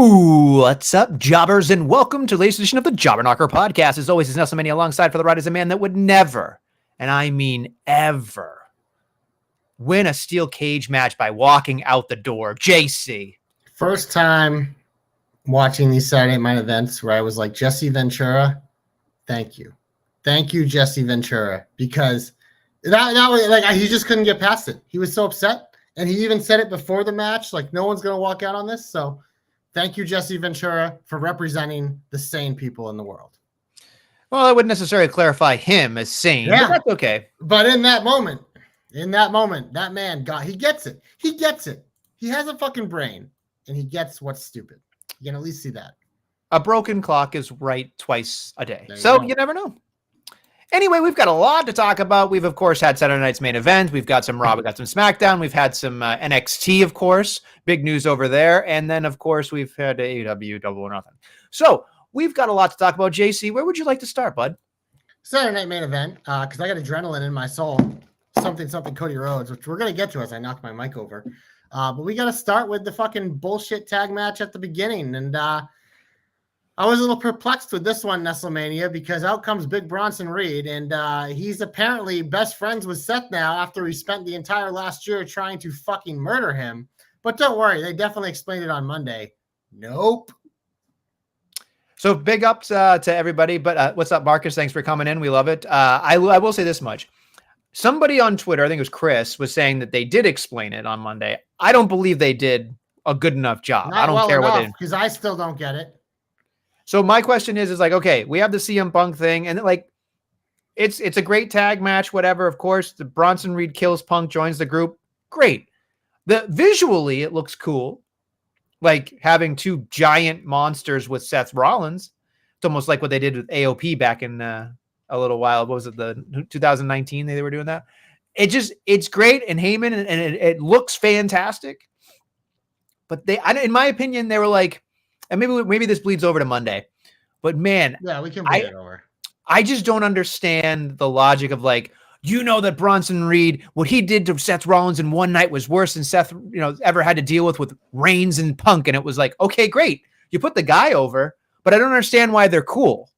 Ooh, what's up, jobbers, and welcome to the latest edition of the Jobber Knocker podcast. As always, is Nestlemania alongside for the ride is a man that would never, and I mean ever, win a steel cage match by walking out the door. JC. First time watching these Saturday Night events where I was like, Jesse Ventura, thank you. Thank you, Jesse Ventura, because that was like he just couldn't get past it. He was so upset, and he even said it before the match, like no one's gonna walk out on this. So thank you, Jesse Ventura, for representing the sane people in the world. Well, I wouldn't necessarily clarify him as sane, but that's okay. But in that moment, that man he gets it. He gets it. He has a fucking brain, and he gets what's stupid. You can at least see that. A broken clock is right twice a day. So you never know. Anyway, we've got a lot to talk about. We've, of course, had Saturday night's main event. We've got some Raw. We've got some SmackDown. We've had some NXT, of course. Big news over there. And then, of course, we've had AEW Double or Nothing. So we've got a lot to talk about. JC, where would you like to start, bud? Saturday night main event, because I got adrenaline in my soul. Something Cody Rhodes, which we're going to get to as I knock my mic over. But we got to start with the fucking bullshit tag match at the beginning. And I was a little perplexed with this one, Nestlemania, because out comes Big Bronson Reed, and he's apparently best friends with Seth now after he spent the entire last year trying to fucking murder him. But don't worry, they definitely explained it on Monday. Nope. So big ups to everybody. But what's up, Marcus? Thanks for coming in. We love it. I will say this much. Somebody on Twitter, I think it was Chris, was saying that they did explain it on Monday. I don't believe they did a good enough job. I don't care what they did. Because I still don't get it. So my question is like, okay, we have the CM Punk thing, and like, it's a great tag match, whatever. Of course, the Bronson Reed kills Punk, joins the group. Great. Visually, it looks cool, like having two giant monsters with Seth Rollins. It's almost like what they did with AOP back in a little while. What was it, the 2019? They were doing that. It's great, and Heyman, and it looks fantastic. But in my opinion, they were like. And maybe this bleeds over to Monday, but man, yeah, we can bleed it over. I just don't understand the logic of like, that Bronson Reed, what he did to Seth Rollins in one night was worse than Seth, ever had to deal with Reigns and Punk. And it was like, okay, great. You put the guy over, but I don't understand why they're cool.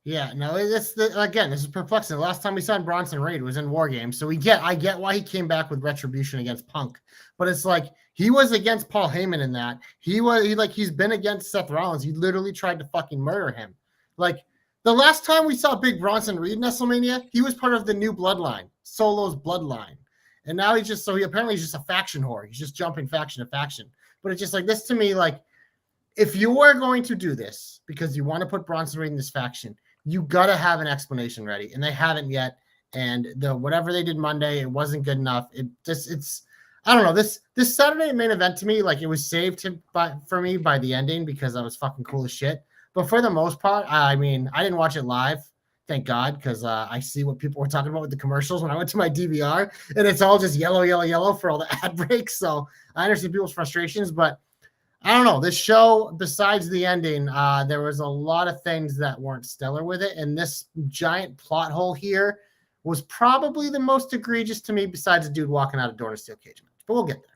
Yeah, no, this is perplexing. The last time we saw Bronson Reed was in War Games. So I get why he came back with retribution against Punk, but it's like, he was against Paul Heyman in that. He's been against Seth Rollins. He literally tried to fucking murder him. Like the last time we saw Big Bronson Reed in Nestlemania, he was part of the new bloodline, Solo's bloodline. And now he apparently he's just a faction whore. He's just jumping faction to faction. But it's just like this to me, like if you are going to do this because you want to put Bronson Reed in this faction, you got to have an explanation ready. And they haven't yet. And whatever they did Monday, it wasn't good enough. I don't know. This Saturday main event to me, like it was saved for me by the ending because I was fucking cool as shit. But for the most part, I mean, I didn't watch it live, thank God, because I see what people were talking about with the commercials when I went to my DVR, and it's all just yellow, yellow, yellow for all the ad breaks. So I understand people's frustrations, but I don't know. This show, besides the ending, there was a lot of things that weren't stellar with it, and this giant plot hole here was probably the most egregious to me besides a dude walking out a door in a steel cage match. But we'll get there.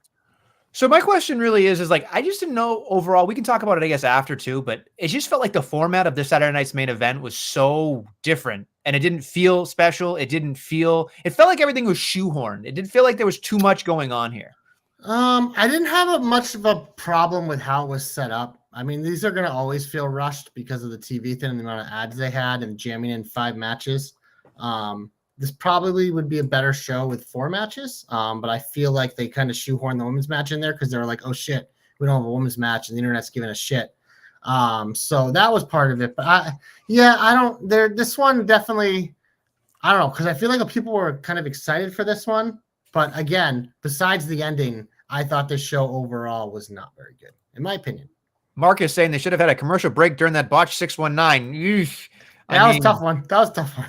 So my question really is like, I just didn't know overall. We can talk about it, I guess, after too, but it just felt like the format of this Saturday night's main event was so different, and it didn't feel special. It felt like everything was shoehorned. It didn't feel like there was too much going on here. I didn't have much of a problem with how it was set up. I mean, these are going to always feel rushed because of the TV thing and the amount of ads they had and jamming in 5 matches. This probably would be a better show with 4 matches, but I feel like they kind of shoehorned the women's match in there because they were like, oh, shit, we don't have a women's match, and the internet's giving a shit. So that was part of it. But this one definitely, I don't know, because I feel like people were kind of excited for this one. But again, besides the ending, I thought this show overall was not very good, in my opinion. Marcus saying they should have had a commercial break during that botch 619. That was a tough one.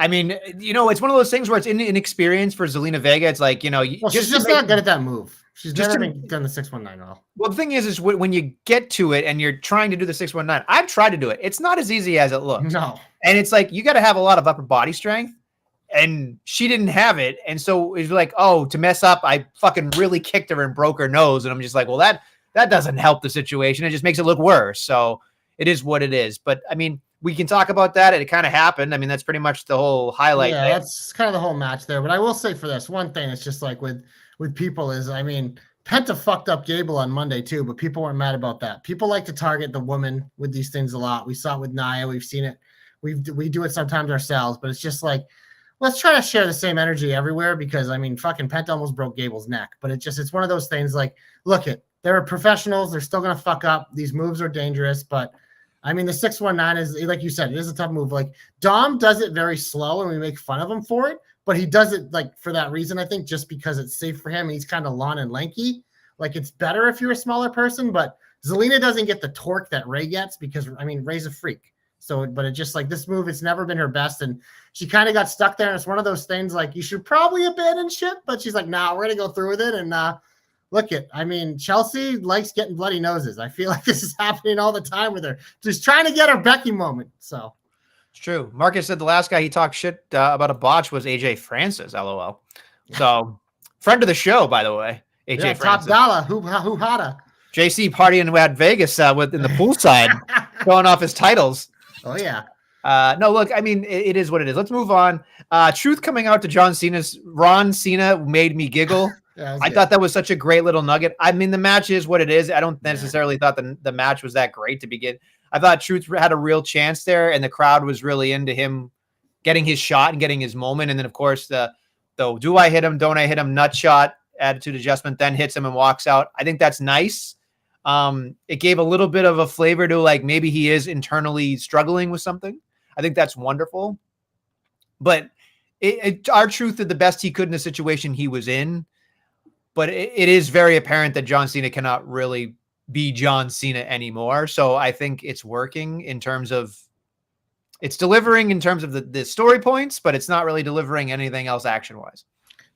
I mean, it's one of those things where it's inexperience for Zelina Vega. It's like, she's just not good at that move. She's never done the 619 at all. Well, the thing is when you get to it and you're trying to do the 619, I've tried to do it. It's not as easy as it looks. No. And it's like, you got to have a lot of upper body strength, and she didn't have it. And so it's like, oh, to mess up, I fucking really kicked her and broke her nose. And I'm just like, well, that doesn't help the situation. It just makes it look worse. So it is what it is. But I mean, we can talk about that. It kind of happened. I mean, that's pretty much the whole highlight. Yeah, there. that's kind of the whole match there. But I will say for this one thing, it's just like with people is, I mean, Penta fucked up Gable on Monday too, but people weren't mad about that. People like to target the woman with these things a lot. We saw it with Nia. We've seen it. We do it sometimes ourselves, but it's just like, let's try to share the same energy everywhere because, I mean, fucking Penta almost broke Gable's neck. But it's one of those things like, look it, they're professionals. They're still going to fuck up. These moves are dangerous, but I mean, the 619 is, like you said, it is a tough move. Like Dom does it very slow and we make fun of him for it, but he does it like for that reason, I think, just because it's safe for him. And he's kind of long and lanky. Like it's better if you're a smaller person, but Zelina doesn't get the torque that Ray gets because, I mean, Ray's a freak. So, but it just like this move, it's never been her best. And she kind of got stuck there. And it's one of those things like you should probably abandon shit, but she's like, nah, we're going to go through with it. And look it, I mean, Chelsea likes getting bloody noses. I feel like this is happening all the time with her. Just trying to get her Becky moment. So it's true. Marcus said the last guy he talked shit about a botch was AJ Francis, LOL. So friend of the show, by the way, AJ Francis. Top dollar, who hada. JC partying at Vegas in the poolside, showing off his titles. Oh, yeah. No, look, I mean, it is what it is. Let's move on. Truth coming out to John Cena's Ron Cena made me giggle. Yeah, I thought that was such a great little nugget. I mean, the match is what it is. I don't necessarily thought the match was that great to begin. I thought Truth had a real chance there, and the crowd was really into him getting his shot and getting his moment. And then, of course, the do I hit him, don't I hit him, nut shot, attitude adjustment, then hits him and walks out. I think that's nice. It gave a little bit of a flavor to like maybe he is internally struggling with something. I think that's wonderful. But our Truth did the best he could in the situation he was in. But it is very apparent that John Cena cannot really be John Cena anymore. So I think it's working in terms of it's delivering in terms of the story points, but it's not really delivering anything else action-wise.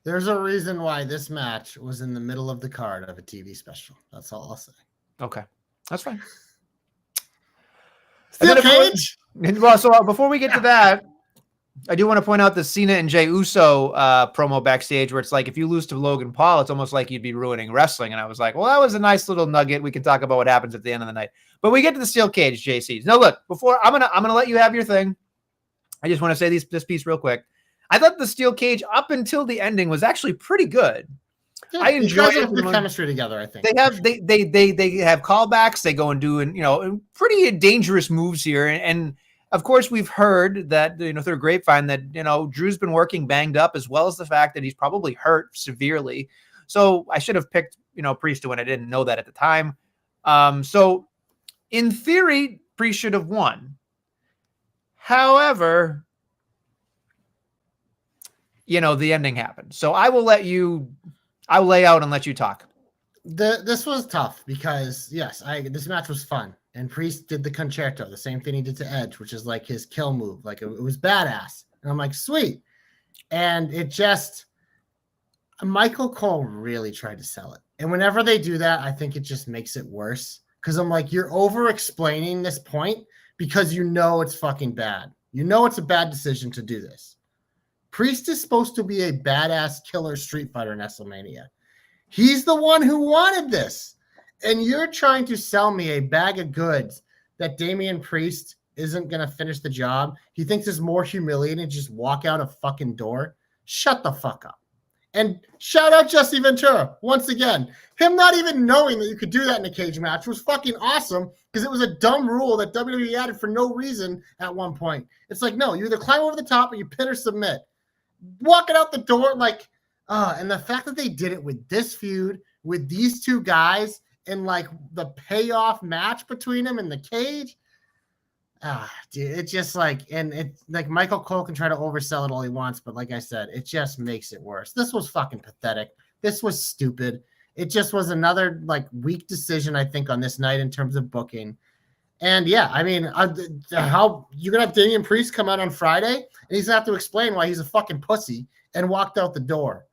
There's a reason why this match was in the middle of the card of a TV special. That's all I'll say. Okay. That's fine. Steel cage? Well, so before we get to that, I do want to point out the Cena and Jey Uso promo backstage where it's like, if you lose to Logan Paul, it's almost like you'd be ruining wrestling. And I was like, well, that was a nice little nugget. We can talk about what happens at the end of the night. But we get to the steel cage, JC. Now, look, before I'm gonna let you have your thing. I just want to say this piece real quick. I thought the steel cage up until the ending was actually pretty good. Yeah, I enjoy it. Good chemistry together, I think. They have callbacks. They go and do pretty dangerous moves here. And of course, we've heard that through grapevine that Drew's been working banged up, as well as the fact that he's probably hurt severely. So I should have picked Priest to win. I didn't know that at the time. So in theory, Priest should have won. However, the ending happened. So I will I'll lay out and let you talk. This was tough because this match was fun, and Priest did the concerto, the same thing he did to Edge, which is like his kill move. Like it was badass, and I'm like, sweet. And it just Michael Cole really tried to sell it, and whenever they do that, I think it just makes it worse because I'm like, you're over explaining this point because it's fucking bad. It's a bad decision to do this. Priest is supposed to be a badass killer street fighter in Nestlemania. He's the one who wanted this. And you're trying to sell me a bag of goods that Damian Priest isn't going to finish the job. He thinks it's more humiliating to just walk out a fucking door. Shut the fuck up. And shout out Jesse Ventura. Once again, him not even knowing that you could do that in a cage match was fucking awesome because it was a dumb rule that WWE added for no reason at one point. It's like, no, you either climb over the top or you pin or submit. Walking out the door and the fact that they did it with this feud with these two guys and like the payoff match between them in the cage, dude, it's just like, and it's like Michael Cole can try to oversell it all he wants, but like I said, it just makes it worse. This was fucking pathetic. This was stupid. It just was another like weak decision, I think, on this night in terms of booking. And yeah, I mean, how you're gonna have Damian Priest come out on Friday and he's gonna have to explain why he's a fucking pussy and walked out the door.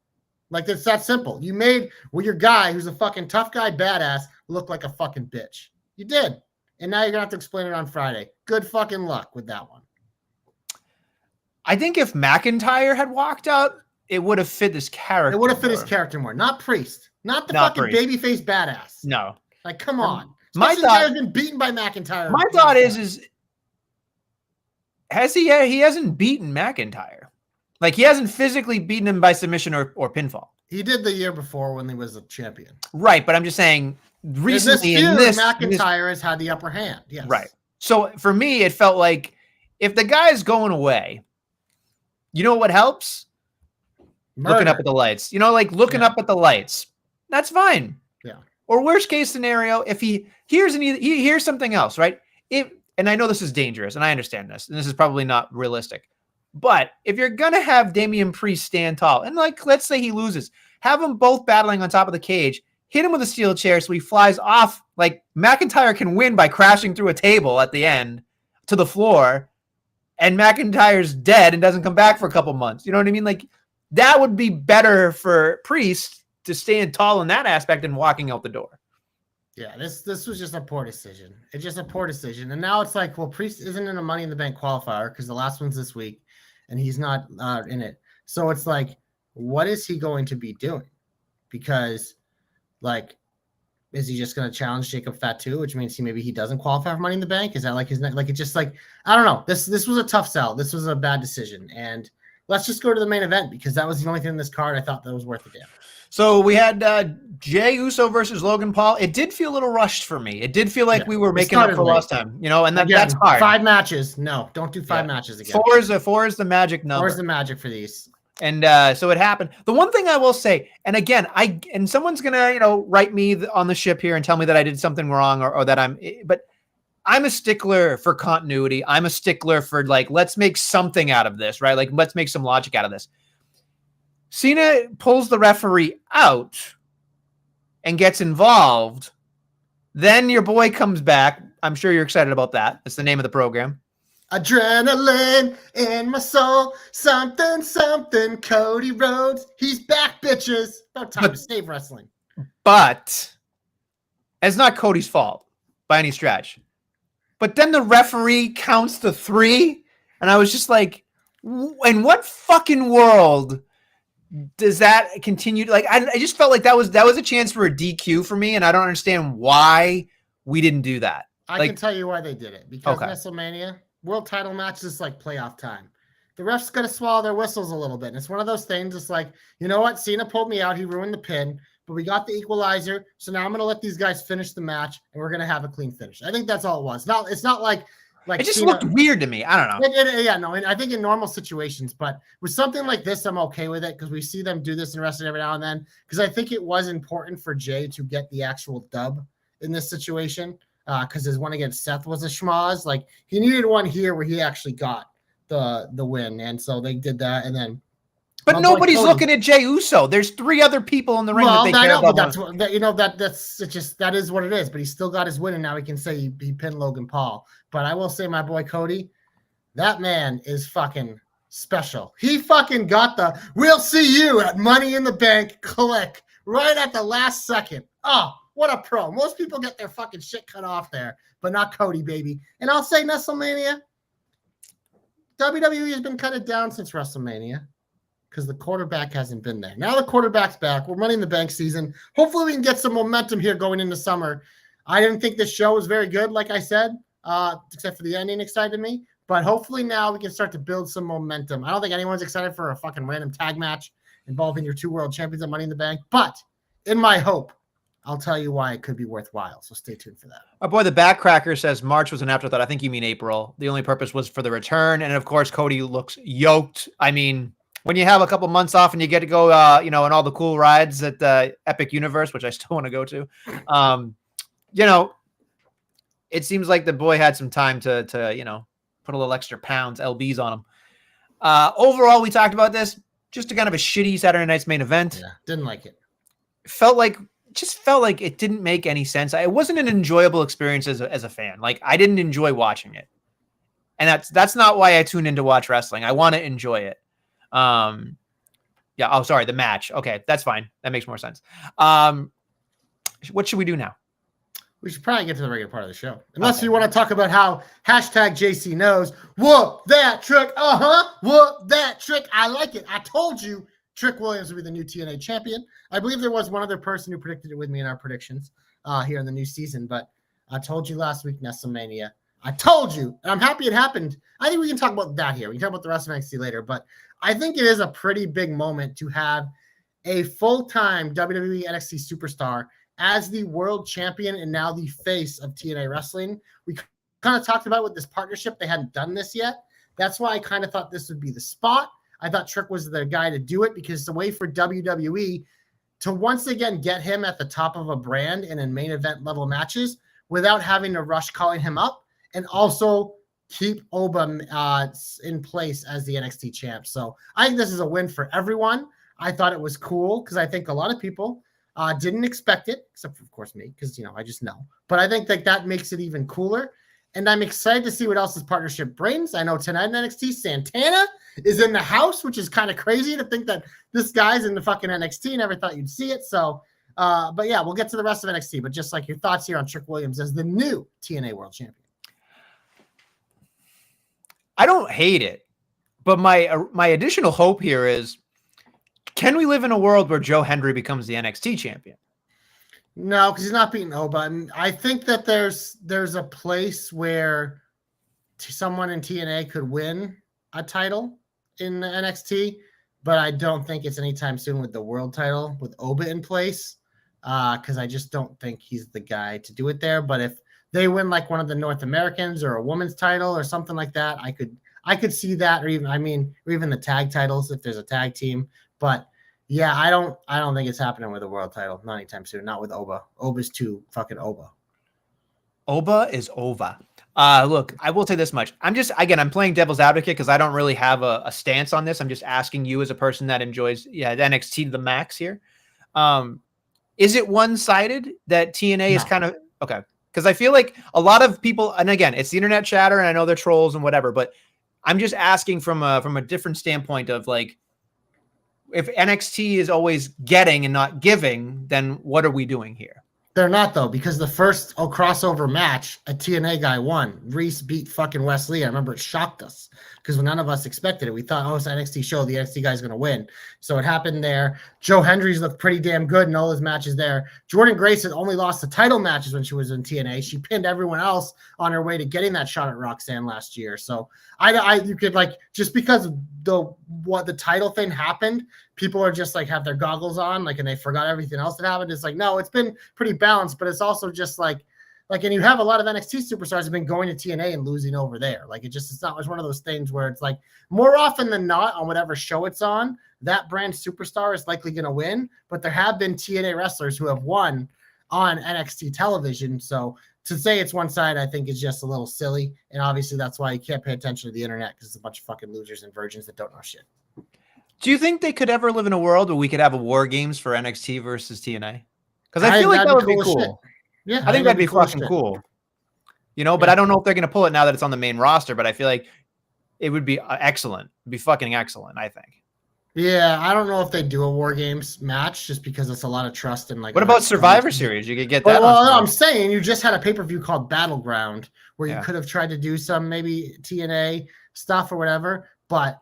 Like it's that simple. You made your guy who's a fucking tough guy, badass, look like a fucking bitch. You did, and now you're gonna have to explain it on Friday. Good fucking luck with that one. I think if McIntyre had walked out, it would have fit this character. It would have fit his character more, not Priest, not the fucking babyface badass. No. Like, come on. My Especially the guy who's been beaten by McIntyre. My thought is has he hasn't beaten McIntyre. Like, he hasn't physically beaten him by submission or pinfall. He did the year before when he was a champion. Right, but I'm just saying recently in this McIntyre has had the upper hand. Yes. Right. So for me, it felt like if the guy's going away, you know what helps? Looking up at the lights. You know, like looking up at the lights. That's fine. Yeah. Or worst case scenario, if he here's something else, right? And I know this is dangerous, and I understand this, and this is probably not realistic. But if you're gonna have Damian Priest stand tall, and like let's say he loses, have them both battling on top of the cage, hit him with a steel chair so he flies off. Like McIntyre can win by crashing through a table at the end to the floor, and McIntyre's dead and doesn't come back for a couple months. You know what I mean? Like that would be better for Priest to stand tall in that aspect and walking out the door. Yeah, this was just a poor decision. It's just a poor decision. And now it's like, well, Priest isn't in a Money in the Bank qualifier because the last one's this week and he's not in it. So it's like, what is he going to be doing? Because, like, is he just going to challenge Jacob Fatu, which means maybe he doesn't qualify for Money in the Bank? Is that like his next? Like, it's just like, I don't know. This was a tough sell. This was a bad decision. And let's just go to the main event because that was the only thing in this card I thought that was worth a damn. So we had Jey Uso versus Logan Paul. It did feel a little rushed for me. It did feel like we were making up for last time, you know, and that's hard. 5 matches. No, don't do 5 matches again. Four is the magic number. 4 is the magic for these. And so it happened. The one thing I will say, and again, someone's gonna, you know, write me on the ship here and tell me that I did something wrong or that but I'm a stickler for continuity. I'm a stickler for like, let's make something out of this, right? Like, let's make some logic out of this. Cena pulls the referee out and gets involved. Then your boy comes back. I'm sure you're excited about that. That's the name of the program. Adrenaline in my soul. Something, something. Cody Rhodes. He's back, bitches. About time to save wrestling. But it's not Cody's fault by any stretch. But then the referee counts to 3. And I was just like, in what fucking world does that continue? Like, I just felt like that was a chance for a DQ for me, and I don't understand why we didn't do that. I can tell you why they did it. Because Nestlemania, world title match is like playoff time. The ref's going to swallow their whistles a little bit. And it's one of those things. It's like, you know what? Cena pulled me out. He ruined the pin. But we got the equalizer. So now I'm going to let these guys finish the match, and we're going to have a clean finish. I think that's all it was. It's not like it just looked weird to me. I don't know. I think in normal situations, but with something like this, I'm okay with it because we see them do this in wrestling every now and then. Because I think it was important for Jey to get the actual dub in this situation because his one against Seth was a schmoz. Like he needed one here where he actually got the win, and so they did that. And then, but nobody's looking at Jey Uso. There's 3 other people in the ring that they care about. That is what it is. But he still got his win, and now he can say he pinned Logan Paul. But I will say, my boy Cody, that man is fucking special. He fucking got the "we'll see you at Money in the Bank" click right at the last second. Oh, what a pro! Most people get their fucking shit cut off there, but not Cody, baby. And I'll say, Nestlemania, WWE has been kind of down since WrestleMania. Because the quarterback hasn't been there. Now the quarterback's back. We're Money in the Bank season. Hopefully we can get some momentum here going into summer. I didn't think this show was very good, like I said, except for the ending excited me. But hopefully now we can start to build some momentum. I don't think anyone's excited for a fucking random tag match involving your 2 world champions at Money in the Bank. But in my hope, I'll tell you why it could be worthwhile. So stay tuned for that. Our boy, the Backcracker, says March was an afterthought. I think you mean April. The only purpose was for the return. And of course, Cody looks yoked. I mean, when you have a couple months off and you get to go, in all the cool rides at the Epic Universe, which I still want to go to, it seems like the boy had some time to put a little extra pounds, LBs on him. Overall, we talked about this. Just a kind of a shitty Saturday night's main event. Yeah, didn't like it. Felt like it didn't make any sense. It wasn't an enjoyable experience as a fan. Like I didn't enjoy watching it, and that's not why I tune in to watch wrestling. I want to enjoy it. The match. Okay, that's fine. That makes more sense. What should we do now? We should probably get to the regular part of the show. Unless you want to talk about how #JC knows. Whoop that trick. Whoop that trick. I like it. I told you. Trick Williams will be the new TNA champion. I believe there was one other person who predicted it with me in our predictions here in the new season, but I told you last week, Nestlemania. I told you, and I'm happy it happened. I think we can talk about that here. We can talk about the rest of NXT later, but I think it is a pretty big moment to have a full-time WWE NXT superstar as the world champion and now the face of TNA wrestling. We kind of talked about with this partnership. They hadn't done this yet. That's why I kind of thought this would be the spot. I thought Trick was the guy to do it because it's a way for WWE to once again get him at the top of a brand and in main event level matches without having to rush calling him up, and also keep Oba in place as the NXT champ. So I think this is a win for everyone. I thought it was cool because I think a lot of people didn't expect it, except for, of course, me, because, I just know. But I think that makes it even cooler. And I'm excited to see what else this partnership brings. I know tonight in NXT, Santana is in the house, which is kind of crazy to think that this guy's in the fucking NXT. Never thought you'd see it. So, but yeah, we'll get to the rest of NXT. But just like your thoughts here on Trick Williams as the new TNA World Champion. I don't hate it, but my additional hope here is, can we live in a world where Joe Hendry becomes the NXT champion? No, because he's not beating Oba. I think that there's a place where someone in TNA could win a title in NXT, but I don't think it's anytime soon with the world title with Oba in place, because I just don't think he's the guy to do it there. But if they win like one of the North Americans or a women's title or something like that, I could see that, or even the tag titles if there's a tag team. But yeah, I don't think it's happening with a world title, not anytime soon, not with Oba. Oba's too fucking Oba. Oba is Ova. Look, I will say this much. I'm playing devil's advocate because I don't really have a stance on this. I'm just asking you as a person that enjoys the NXT to the max here. Is it one-sided that TNA is kind of okay? Because I feel like a lot of people, and again, it's the internet chatter, and I know they're trolls and whatever, but I'm just asking from a different standpoint of like, if NXT is always getting and not giving, then what are we doing here? They're not, though, because the first crossover match, a TNA guy won. Reese beat fucking Wesley. I remember it shocked us because none of us expected it. We thought, oh, it's an NXT show. The NXT guy's going to win. So it happened there. Joe Hendry's looked pretty damn good in all his matches there. Jordan Grace had only lost the title matches when she was in TNA. She pinned everyone else on her way to getting that shot at Roxanne last year. So you could like, just because the title thing happened, people are just like have their goggles on, like, and they forgot everything else that happened. It's like, no, it's been pretty balanced, but it's also just like, and you have a lot of NXT superstars have been going to TNA and losing over there. Like it's not one of those things where it's like more often than not on whatever show it's on, that brand superstar is likely going to win. But there have been TNA wrestlers who have won on NXT television. So to say it's one side, I think is just a little silly. And obviously that's why you can't pay attention to the internet, because it's a bunch of fucking losers and virgins that don't know shit. Do you think they could ever live in a world where we could have a war games for NXT versus TNA? Because I feel like that would be cool. Yeah, I think that'd be fucking cool. But I don't know if they're going to pull it now that it's on the main roster, but I feel like it would be excellent. It'd be fucking excellent, I think. Yeah, I don't know if they do a War Games match just because it's a lot of trust and like. What about Survivor Series? You could get that. Well, I'm saying you just had a pay-per-view called Battleground where you could have tried to do some maybe TNA stuff or whatever, but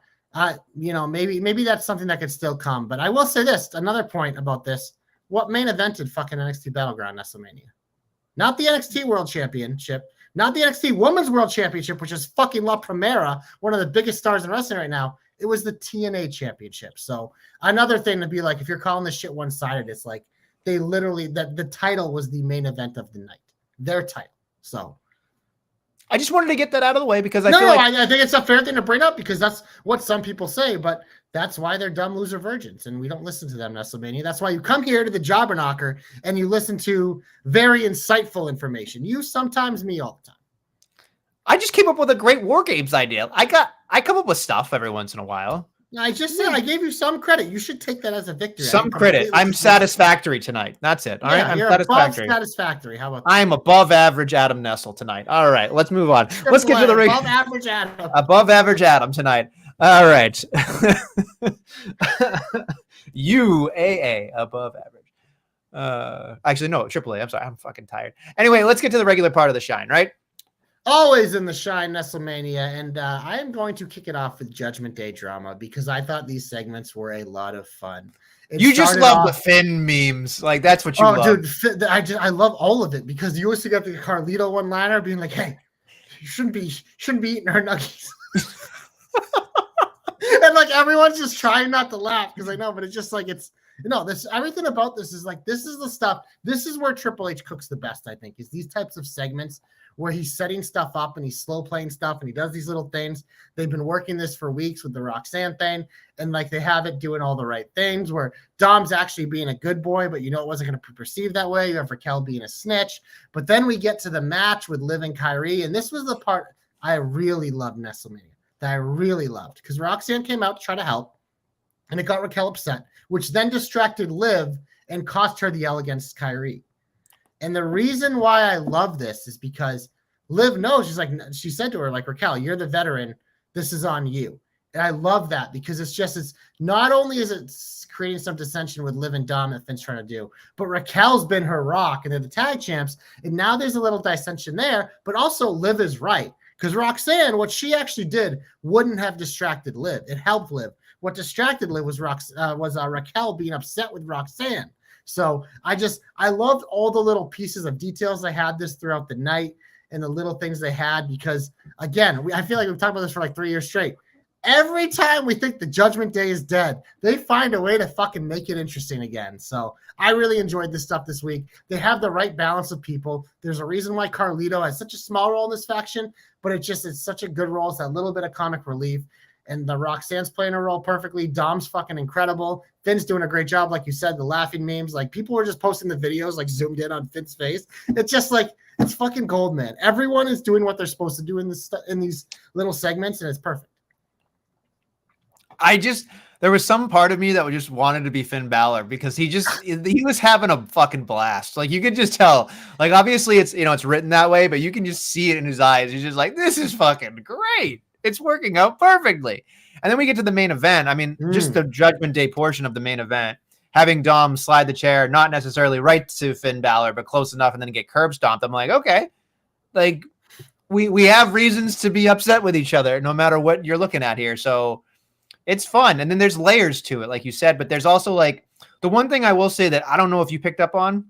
maybe that's something that could still come. But I will say this, another point about this: what main evented fucking NXT Battleground Nestlemania? Not the NXT World Championship, not the NXT Women's World Championship, which is fucking La Primera, one of the biggest stars in wrestling right now. It was the TNA Championship. So another thing to be like, if you're calling this shit one-sided, it's like they literally, the title was the main event of the night, their title. So I just wanted to get that out of the way because I think it's a fair thing to bring up because that's what some people say, but that's why they're dumb loser virgins, and we don't listen to them, Nestlemania. That's why you come here to the Jobber Knocker and you listen to very insightful information. You sometimes, me all the time. I just came up with a great War Games idea. I come up with stuff every once in a while. I just said I gave you some credit. You should take that as a victory. Some credit. I'm satisfactory tonight. That's it. All right. I'm satisfactory. How about that? I'm above average Adam Nestle tonight. All right. Let's move on. Let's get to the ring. Above average Adam. Above average Adam tonight. All right. UAA above average. Actually, no, AAA. I'm sorry. I'm fucking tired. Anyway, let's get to the regular part of the shine, right? Always in the shine, Nestlemania, and I am going to kick it off with Judgment Day drama because I thought these segments were a lot of fun. You just love the Finn memes, like that's what you love. Dude, I love all of it because you used to get the Carlito one-liner being like, "Hey, you shouldn't be eating her nuggies," and like everyone's just trying not to laugh because I know, but it's just like this everything about this is like this is the stuff. This is where Triple H cooks the best, I think, is these types of segments where he's setting stuff up and he's slow playing stuff and he does these little things. They've been working this for weeks with the Roxanne thing, and like they have it doing all the right things where Dom's actually being a good boy, but it wasn't going to be perceived that way. You have Raquel being a snitch. But then we get to the match with Liv and Kyrie, and this was the part I really loved Nestlemania, that I really loved, because Roxanne came out to try to help, and it got Raquel upset, which then distracted Liv and cost her the L against Kyrie. And the reason why I love this is because Liv knows, she said to her, like, Raquel, you're the veteran. This is on you. And I love that because it's not only is it creating some dissension with Liv and Dom that Finn's trying to do, but Raquel's been her rock and they're the tag champs. And now there's a little dissension there, but also Liv is right. Because Roxanne, what she actually did wouldn't have distracted Liv. It helped Liv. What distracted Liv was Raquel being upset with Roxanne. So I loved all the little pieces of details they had this throughout the night and the little things they had because, again, I feel like we've talked about this for like 3 years straight. Every time we think the Judgment Day is dead, they find a way to fucking make it interesting again. So I really enjoyed this stuff this week. They have the right balance of people. There's a reason why Carlito has such a small role in this faction, but it's such a good role. It's that little bit of comic relief. And the Roxanne's playing a role perfectly. Dom's fucking incredible. Finn's doing a great job, like you said, the laughing memes. Like, people were just posting the videos, like, zoomed in on Finn's face. It's just like, it's fucking gold, man. Everyone is doing what they're supposed to do in these little segments, and it's perfect. There was some part of me that just wanted to be Finn Balor because he was having a fucking blast. Like, you could just tell, like, obviously it's written that way, but you can just see it in his eyes. He's just like, this is fucking great. It's working out perfectly. And then we get to the main event. I mean, just the Judgment Day portion of the main event, having Dom slide the chair, not necessarily right to Finn Balor, but close enough, and then get curb stomped. I'm like, okay, like we have reasons to be upset with each other, no matter what you're looking at here. So it's fun. And then there's layers to it, like you said, but there's also like the one thing I will say that I don't know if you picked up on,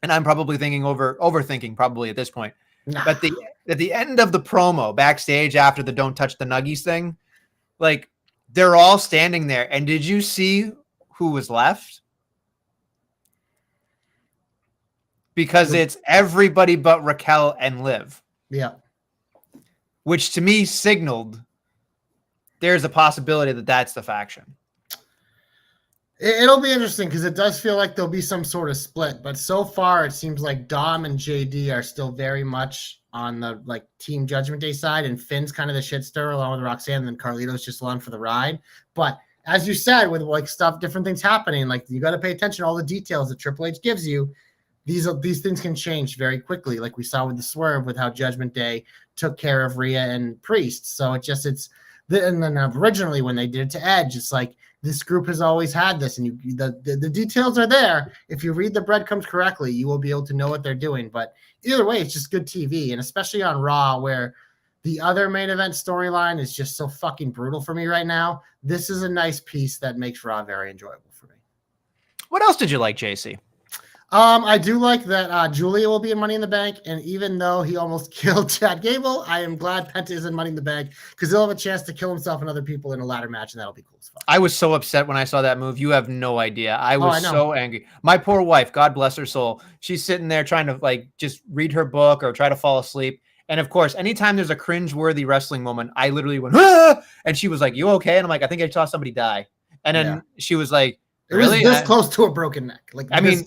and I'm probably overthinking probably at this point. But at the end of the promo backstage after the don't touch the nuggies thing, like they're all standing there. And did you see who was left? Because it's everybody but Raquel and Liv. Yeah. Which to me signaled there's a possibility that that's the faction. It'll be interesting because it does feel like there'll be some sort of split, but so far it seems like Dom and JD are still very much on the like Team Judgment Day side, and Finn's kind of the shit stirrer along with Roxanne, and then Carlito's just along for the ride. But as you said, with like different things happening, like you got to pay attention to all the details that Triple H gives you. These things can change very quickly, like we saw with the swerve with how Judgment Day took care of Rhea and Priest. So and then originally when they did it to Edge, it's like, this group has always had this, and the details are there. If you read the breadcrumbs correctly, you will be able to know what they're doing. But either way, it's just good TV, and especially on Raw, where the other main event storyline is just so fucking brutal for me right now. This is a nice piece that makes Raw very enjoyable for me. What else did you like, JC? I do like that Julia will be in Money in the Bank, and even though he almost killed Chad Gable, I am glad Penta is in Money in the Bank because he'll have a chance to kill himself and other people in a ladder match, and that'll be cool as fuck. I was so upset when I saw that move. You have no idea. I was so angry. My poor wife, God bless her soul, she's sitting there trying to like just read her book or try to fall asleep. And of course, anytime there's a cringe-worthy wrestling moment, I literally went, ah! And she was like, "You okay?" And I'm like, "I think I saw somebody die." And then she was like, really? It was this close to a broken neck. Like, I mean,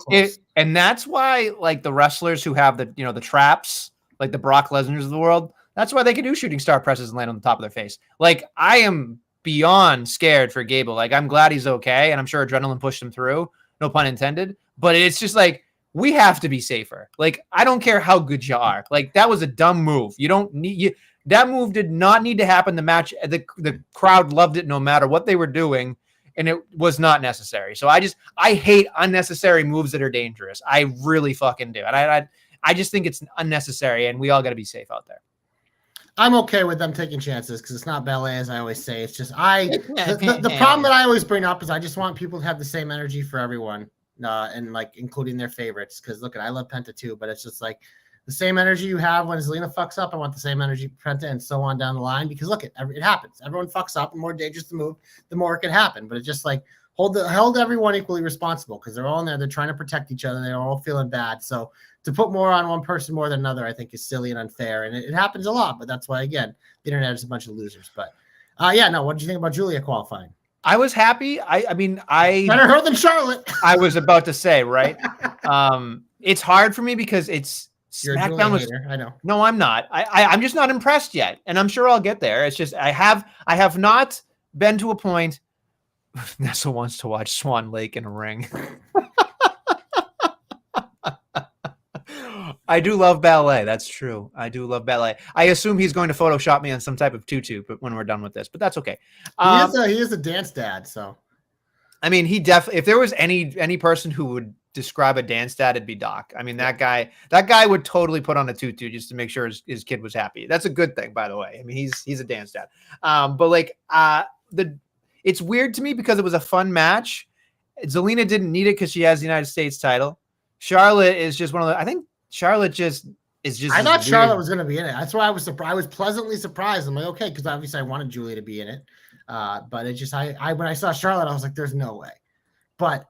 and that's why, like, the wrestlers who have the traps, like the Brock Lesnar's of the world, that's why they can do shooting star presses and land on the top of their face. Like, I am beyond scared for Gable. Like, I'm glad he's okay, and I'm sure adrenaline pushed him through. No pun intended. But it's just like, we have to be safer. Like, I don't care how good you are. Like, that was a dumb move. That move did not need to happen. The match, the crowd loved it no matter what they were doing. And it was not necessary. So I hate unnecessary moves that are dangerous. I really fucking do. And I just think it's unnecessary, and we all got to be safe out there. I'm okay with them taking chances because it's not ballet, as I always say. It's just the problem that I always bring up is I just want people to have the same energy for everyone, and like including their favorites. Because look, I love Penta too, but it's just like the same energy you have when Zelina fucks up. I want the same energy for Penta and so on down the line. Because look, it happens. Everyone fucks up. The more dangerous the move, the more it can happen. But it's just like held everyone equally responsible because they're all in there. They're trying to protect each other. They're all feeling bad. So to put more on one person more than another, I think is silly and unfair. And it happens a lot, but that's why, again, the internet is a bunch of losers. But what did you think about Julia qualifying? I was happy. I mean, better her than Charlotte. I was about to say, right? It's hard for me because You're SmackDown was. I know. No, I'm not. I'm just not impressed yet, and I'm sure I'll get there. It's just I have not been to a point. Nessa wants to watch Swan Lake in a ring. I do love ballet. That's true. I do love ballet. I assume he's going to Photoshop me on some type of tutu, but when we're done with this, but that's okay. He is a dance dad. So, I mean, he definitely, if there was any person who would describe a dance dad, it'd be Doc. I mean, that guy would totally put on a tutu just to make sure his kid was happy. That's a good thing, by the way. I mean, he's a dance dad. But like, it's weird to me because it was a fun match. Zelina didn't need it because she has the United States title. Charlotte is just one of the, I think Charlotte is just. I thought Charlotte was going to be in it. That's why I was surprised. I was pleasantly surprised. I'm like, okay, because obviously I wanted Julia to be in it. But it just, I when I saw Charlotte, I was like, there's no way. But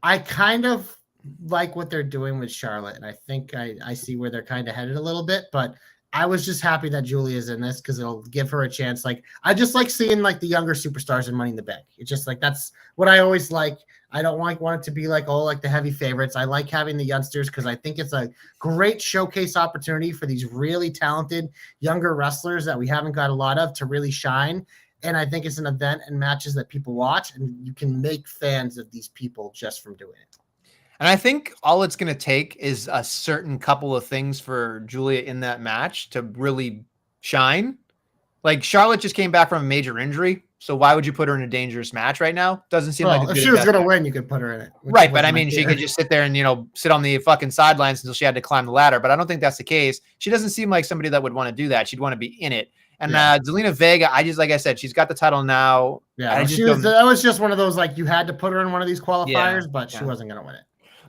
I kind of like what they're doing with Charlotte. And I think I see where they're kind of headed a little bit. But I was just happy that Julia's in this because it'll give her a chance. Like, I just like seeing like the younger superstars in Money in the Bank. It's just like, that's what I always like. I don't want it to be like, like the heavy favorites. I like having the youngsters because I think it's a great showcase opportunity for these really talented younger wrestlers that we haven't got a lot of to really shine. And I think it's an event and matches that people watch, and you can make fans of these people just from doing it. And I think all it's going to take is a certain couple of things for Julia in that match to really shine. Like, Charlotte just came back from a major injury, so why would you put her in a dangerous match right now? Doesn't seem like if she was going to win, you could put her in it. Right, but I mean, she could just sit there and, sit on the fucking sidelines until she had to climb the ladder, but I don't think that's the case. She doesn't seem like somebody that would want to do that. She'd want to be in it. And Zelina Vega, like I said, she's got the title now. Yeah, that was just one of those, like, you had to put her in one of these qualifiers, but she wasn't going to win it.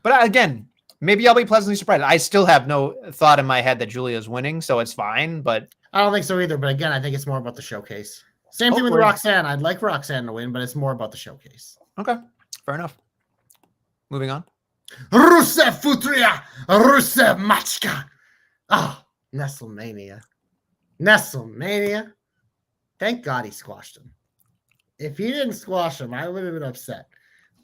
But again, maybe I'll be pleasantly surprised. I still have no thought in my head that Julia's winning, so it's fine. But I don't think so either. But again, I think it's more about the showcase. Same thing with Roxanne. I'd like Roxanne to win, but it's more about the showcase. Okay, fair enough. Moving on. Rusev Futria, Rusev Machka. Nestlemania. Thank God he squashed him. If he didn't squash him, I would have been upset.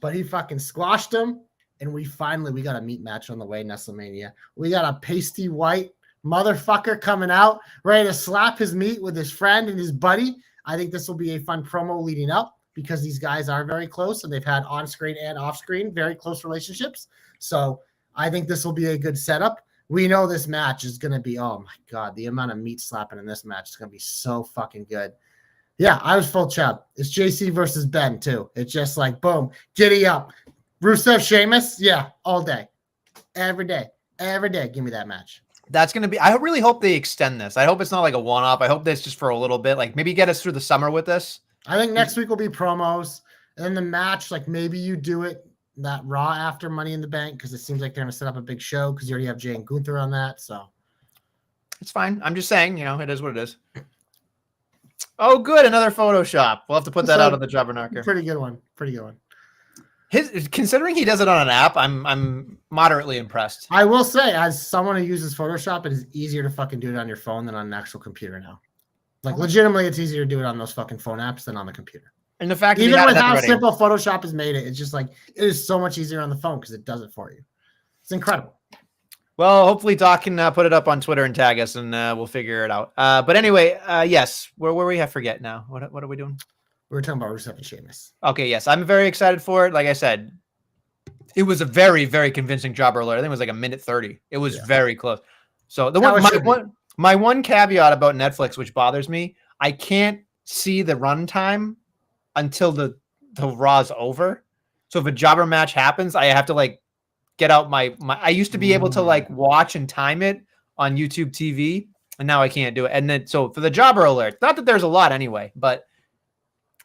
But he fucking squashed him. And we got a meat match on the way, Nestlemania. We got a pasty white motherfucker coming out, ready to slap his meat with his friend and his buddy. I think this will be a fun promo leading up because these guys are very close and they've had on-screen and off-screen very close relationships. So I think this will be a good setup. We know this match is going to be, oh my God, the amount of meat slapping in this match is going to be so fucking good. Yeah, I was full chub. It's JC versus Ben too. It's just like, boom, giddy up. Rusev, Sheamus, yeah, all day. Every day. Give me that match. That's going to be, I really hope they extend this. I hope it's not like a one-off. I hope this just for a little bit, like maybe get us through the summer with this. I think next week will be promos. And then the match, like maybe you do it that Raw after Money in the Bank because it seems like they're going to set up a big show because you already have Jay and Gunther on that. So it's fine. I'm just saying, it is what it is. Oh, good. Another Photoshop. We'll have to put that out of the Jobberknocker. Pretty good one. Considering he does it on an app, I'm moderately impressed. I will say, as someone who uses Photoshop, it is easier to fucking do it on your phone than on an actual computer now. Like, legitimately, it's easier to do it on those fucking phone apps than on the computer. And the fact even with how simple Photoshop has made it, it's just like it is so much easier on the phone because it does it for you. It's incredible. Well, hopefully Doc can put it up on Twitter and tag us, and we'll figure it out. But anyway, yes, where we? I forget now. What are we doing? We were talking about Rusev and Sheamus. Okay, yes, I'm very excited for it. Like I said, it was a very, very convincing jobber alert. I think it was like a minute 30. It was very close. So my one caveat about Netflix, which bothers me, I can't see the runtime until the Raw's over. So if a jobber match happens, I have to like get out my I used to be able to like watch and time it on YouTube TV, and now I can't do it. And then so for the jobber alert, not that there's a lot anyway, but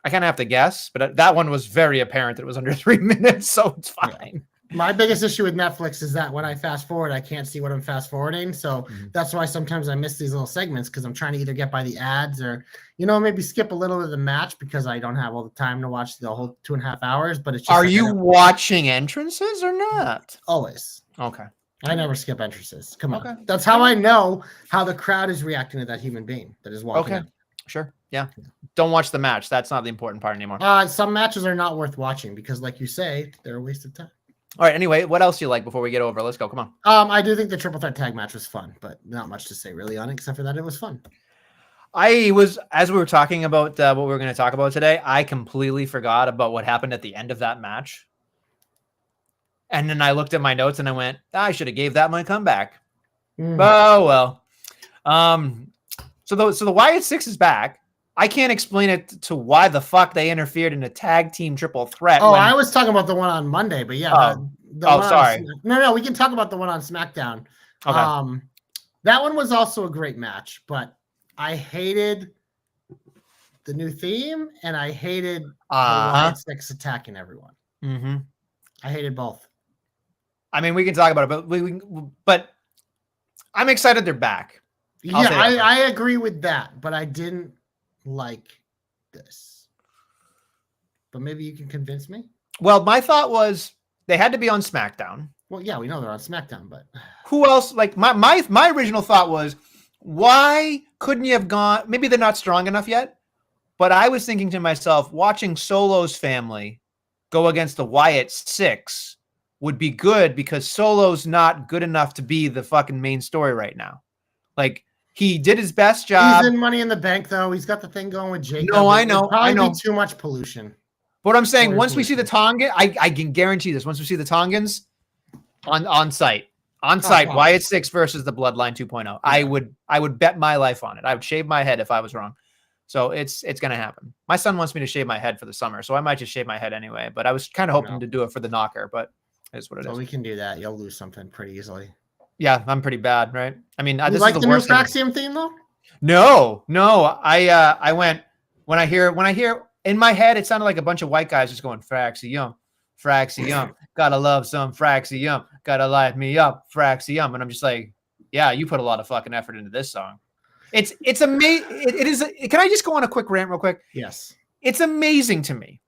I kind of have to guess. But that one was very apparent that it was under 3 minutes, so it's fine. My biggest issue with Netflix is that when I fast forward, I can't see what I'm fast forwarding. So that's why sometimes I miss these little segments because I'm trying to either get by the ads or, maybe skip a little bit of the match because I don't have all the time to watch the whole 2.5 hours. But it's just Are you watching entrances or not? Always. Okay. I never skip entrances. Come on. Okay. That's how I know how the crowd is reacting to that human being that is walking in. Sure. Yeah. Don't watch the match. That's not the important part anymore. Some matches are not worth watching because, like you say, they're a waste of time. All right. Anyway, what else do you like before we get over? Let's go. Come on. I do think the triple threat tag match was fun, but not much to say really on it, except for that it was fun. As we were talking about what we were going to talk about today, I completely forgot about what happened at the end of that match. And then I looked at my notes and I went, I should have gave that my comeback. Oh, well. So the Wyatt Six is back. I can't explain it to why the fuck they interfered in a tag team triple threat. I was talking about the one on Monday, but yeah. Sorry. No, we can talk about the one on SmackDown. Okay. That one was also a great match, but I hated the new theme and I hated the Wyatt Six attacking everyone. Mm-hmm. I hated both. I mean, we can talk about it, but I'm excited they're back. I agree with that, but I didn't like this. But maybe you can convince me. Well, my thought was they had to be on SmackDown. Well, yeah, we know they're on SmackDown, but who else? Like my original thought was, why couldn't you have gone? Maybe they're not strong enough yet, but I was thinking to myself, watching Solo's family go against the Wyatt Six would be good because Solo's not good enough to be the fucking main story right now. Like, he did his best job. He's in Money in the Bank, though. He's got the thing going with Jacob. No, I know. I know. Too much pollution. But I'm saying, once we see the Tongan, I can guarantee this. Once we see the Tongans on site, Wyatt Six versus the Bloodline 2.0, yeah. I would bet my life on it. I would shave my head if I was wrong. So it's gonna happen. My son wants me to shave my head for the summer, so I might just shave my head anyway. But I was kind of hoping to do it for the knocker, but it's what it is. We can do that. You'll lose something pretty easily. Yeah, I'm pretty bad, right? I mean, you this like is the new Fraxium theme though? No. I went when I hear in my head, it sounded like a bunch of white guys just going Fraxium, Fraxium. Gotta love some Fraxium. Gotta light me up, Fraxium. And I'm just like, yeah, you put a lot of fucking effort into this song. It's amazing. It is. Can I just go on a quick rant real quick? Yes. It's amazing to me.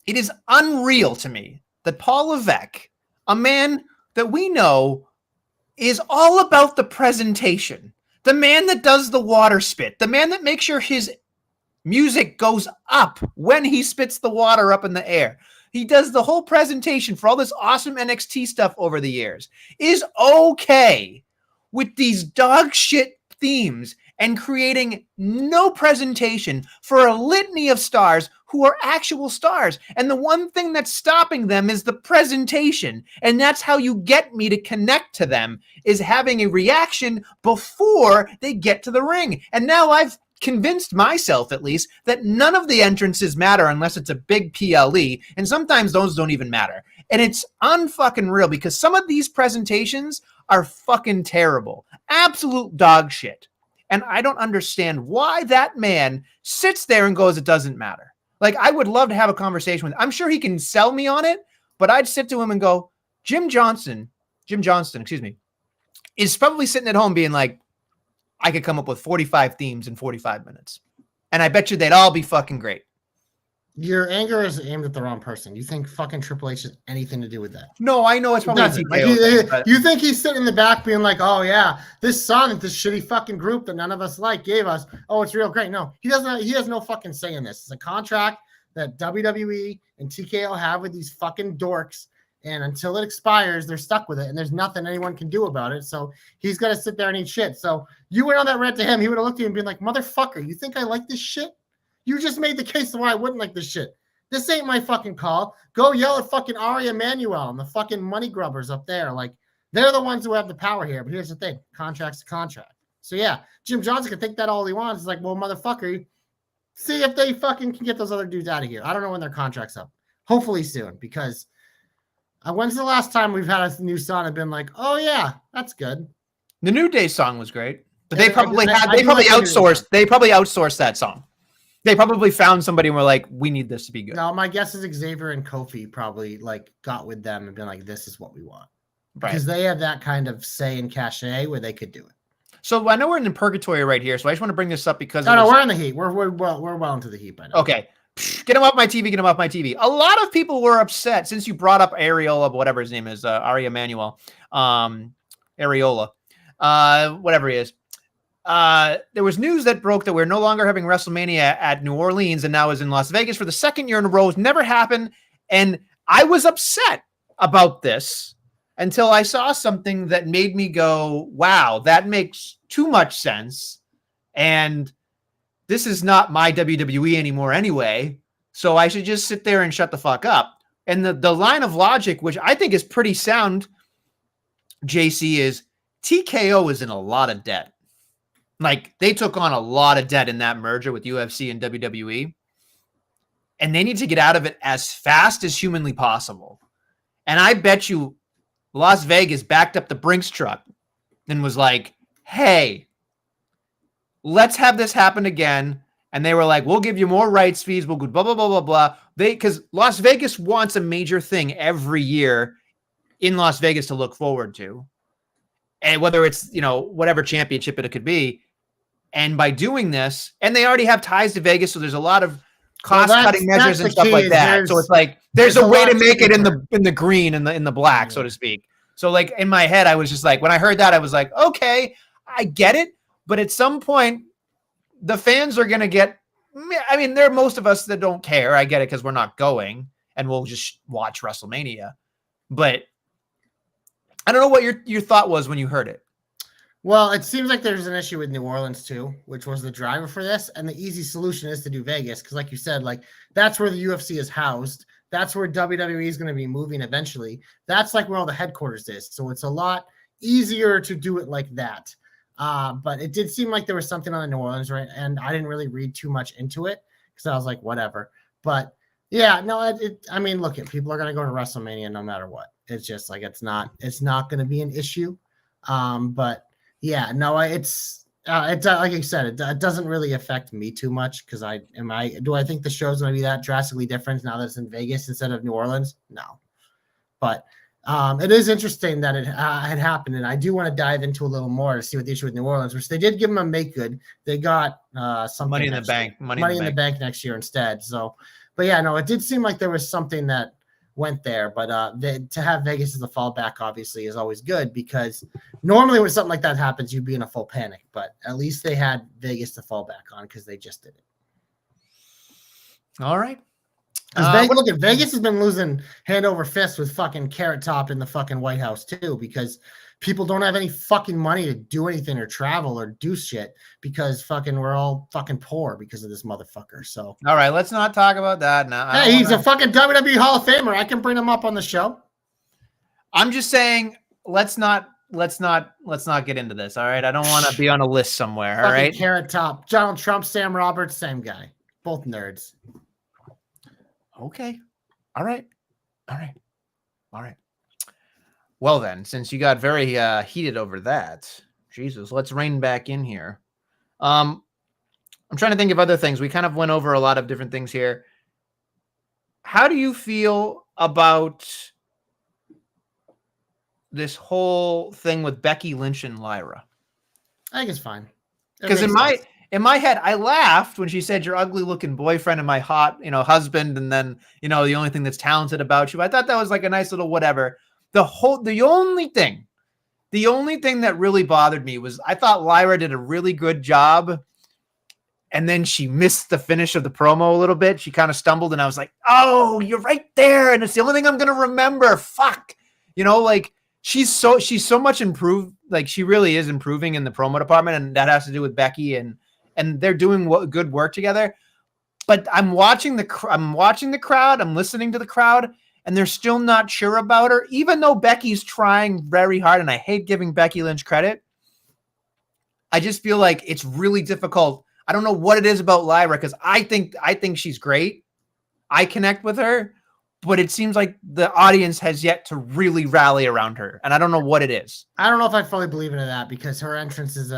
It is unreal to me that Paul Levesque, a man that we know is all about the presentation, the man that does the water spit, the man that makes sure his music goes up when he spits the water up in the air. He does the whole presentation for all this awesome NXT stuff over the years, is okay with these dog shit themes and creating no presentation for a litany of stars who are actual stars. And the one thing that's stopping them is the presentation. And that's how you get me to connect to them, is having a reaction before they get to the ring. And now I've convinced myself, at least, that none of the entrances matter unless it's a big PLE. And sometimes those don't even matter. And it's unfucking real because some of these presentations are fucking terrible. Absolute dog shit. And I don't understand why that man sits there and goes, it doesn't matter. Like, I would love to have a conversation with him. I'm sure he can sell me on it, but I'd sit to him and go, Jim Johnston, is probably sitting at home being like, I could come up with 45 themes in 45 minutes. And I bet you they'd all be fucking great. Your anger is aimed at the wrong person. You think fucking Triple H has anything to do with that? No, I know it's probably you think he's sitting in the back being like, oh yeah, this song that this shitty fucking group that none of us like gave us. Oh, it's real great. No, he doesn't. He has no fucking say in this. It's a contract that WWE and TKO have with these fucking dorks. And until it expires, they're stuck with it. And there's nothing anyone can do about it. So he's got to sit there and eat shit. So you went on that rant to him. He would have looked at you and been like, motherfucker, you think I like this shit? You just made the case of why I wouldn't like this shit. This ain't my fucking call. Go yell at fucking Ari Emanuel and the fucking money grubbers up there. Like, they're the ones who have the power here. But here's the thing. Contract's a contract. So, yeah, Jim Johnson can think that all he wants. It's like, well, motherfucker, see if they fucking can get those other dudes out of here. I don't know when their contract's up. Hopefully soon, because When's the last time we've had a new song and been like, oh yeah, that's good. The New Day song was great, but Yeah, they probably outsourced. They probably outsourced that song. They probably found somebody and were like, we need this to be good. No, my guess is Xavier and Kofi probably like got with them and been like, this is what we want. Right. Because they have that kind of say in cachet where they could do it. So I know we're in the purgatory right here, so I just want to bring this up because no, we're in the heat. We're well into the heat by now. Okay. Get him off my TV, get him off my TV. A lot of people were upset since you brought up Areola, whatever his name is, Ari Emanuel, Areola, whatever he is. There was news that broke that we're no longer having WrestleMania at New Orleans and now is in Las Vegas for the second year in a row. It's never happened. And I was upset about this until I saw something that made me go, wow, that makes too much sense. And this is not my WWE anymore anyway. So I should just sit there and shut the fuck up. And the line of logic, which I think is pretty sound, JC, is TKO is in a lot of debt. Like, they took on a lot of debt in that merger with UFC and WWE. And they need to get out of it as fast as humanly possible. And I bet you Las Vegas backed up the Brinks truck and was like, hey, let's have this happen again. And they were like, we'll give you more rights fees. We'll go blah, blah, blah, blah, blah. Because Las Vegas wants a major thing every year in Las Vegas to look forward to. And whether it's, whatever championship it could be. And by doing this, and they already have ties to Vegas, so there's a lot of cost-cutting measures and stuff like that. So it's like there's a way to make it in the green and in the black, so to speak. So like in my head, I was just like, when I heard that, I was like, okay, I get it. But at some point, the fans are going to get, I mean, there are most of us that don't care. I get it because we're not going and we'll just watch WrestleMania. But I don't know what your thought was when you heard it. Well, it seems like there's an issue with New Orleans too, which was the driver for this. And the easy solution is to do Vegas. Because like you said, like that's where the UFC is housed. That's where WWE is going to be moving eventually. That's like where all the headquarters is. So it's a lot easier to do it like that. But it did seem like there was something on the New Orleans, right? And I didn't really read too much into it because I was like, whatever. But yeah, no, I mean, look, people are going to go to WrestleMania no matter what. It's just like, it's not going to be an issue. But yeah, no, it's like I said, it doesn't really affect me too much because do I think the show's going to be that drastically different now that it's in Vegas instead of New Orleans? No, but it is interesting that it had happened, and I do want to dive into a little more to see what the issue with New Orleans, which they did give them a make good. They got some money in the bank, money in the bank next year instead. So, but yeah, no, it did seem like there was something that went there, but to have Vegas as a fallback obviously is always good because normally when something like that happens, you'd be in a full panic, but at least they had Vegas to fall back on because they just did it. All right. Look at Vegas has been losing hand over fist with fucking Carrot Top in the fucking White House too, because people don't have any fucking money to do anything or travel or do shit because fucking we're all fucking poor because of this motherfucker. So all right, let's not talk about that now. Hey, he's a fucking WWE Hall of Famer. I can bring him up on the show. I'm just saying, let's not get into this. All right, I don't want to be on a list somewhere. All right, Carrot Top, Donald Trump, Sam Roberts, same guy, both nerds. Okay. All right. Well then, since you got very heated over that, Jesus, let's rein back in here. I'm trying to think of other things. We kind of went over a lot of different things here. How do you feel about this whole thing with Becky Lynch and Lyra? I think it's fine. Because in my head, I laughed when she said your ugly looking boyfriend and my hot, husband. And then, the only thing that's talented about you. I thought that was like a nice little whatever. The only thing that really bothered me was I thought Lyra did a really good job. And then she missed the finish of the promo a little bit. She kind of stumbled and I was like, oh, you're right there. And it's the only thing I'm going to remember. Fuck. Like she's so much improved. Like she really is improving in the promo department. And that has to do with Becky and they're doing good work together. But I'm watching the crowd. I'm listening to the crowd and they're still not sure about her, even though Becky's trying very hard. And I hate giving Becky Lynch credit. I just feel like it's really difficult. I don't know what it is about Lyra because I think she's great. I connect with her, but it seems like the audience has yet to really rally around her. And I don't know what it is. I don't know if I fully believe into that because her entrance is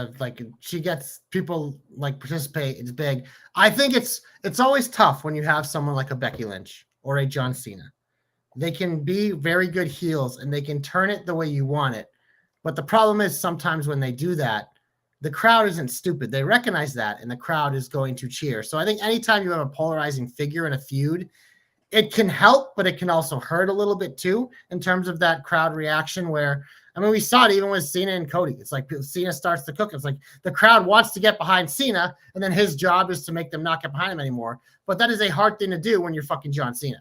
she gets people like participate. It's big. I think it's always tough when you have someone like a Becky Lynch or a John Cena. They can be very good heels and they can turn it the way you want it. But the problem is sometimes when they do that, the crowd isn't stupid. They recognize that and the crowd is going to cheer. So I think anytime you have a polarizing figure in a feud, it can help, but it can also hurt a little bit too in terms of that crowd reaction where, I mean, we saw it even with Cena and Cody. It's like Cena starts to cook. It's like the crowd wants to get behind Cena, and then his job is to make them not get behind him anymore. But that is a hard thing to do when you're fucking John Cena.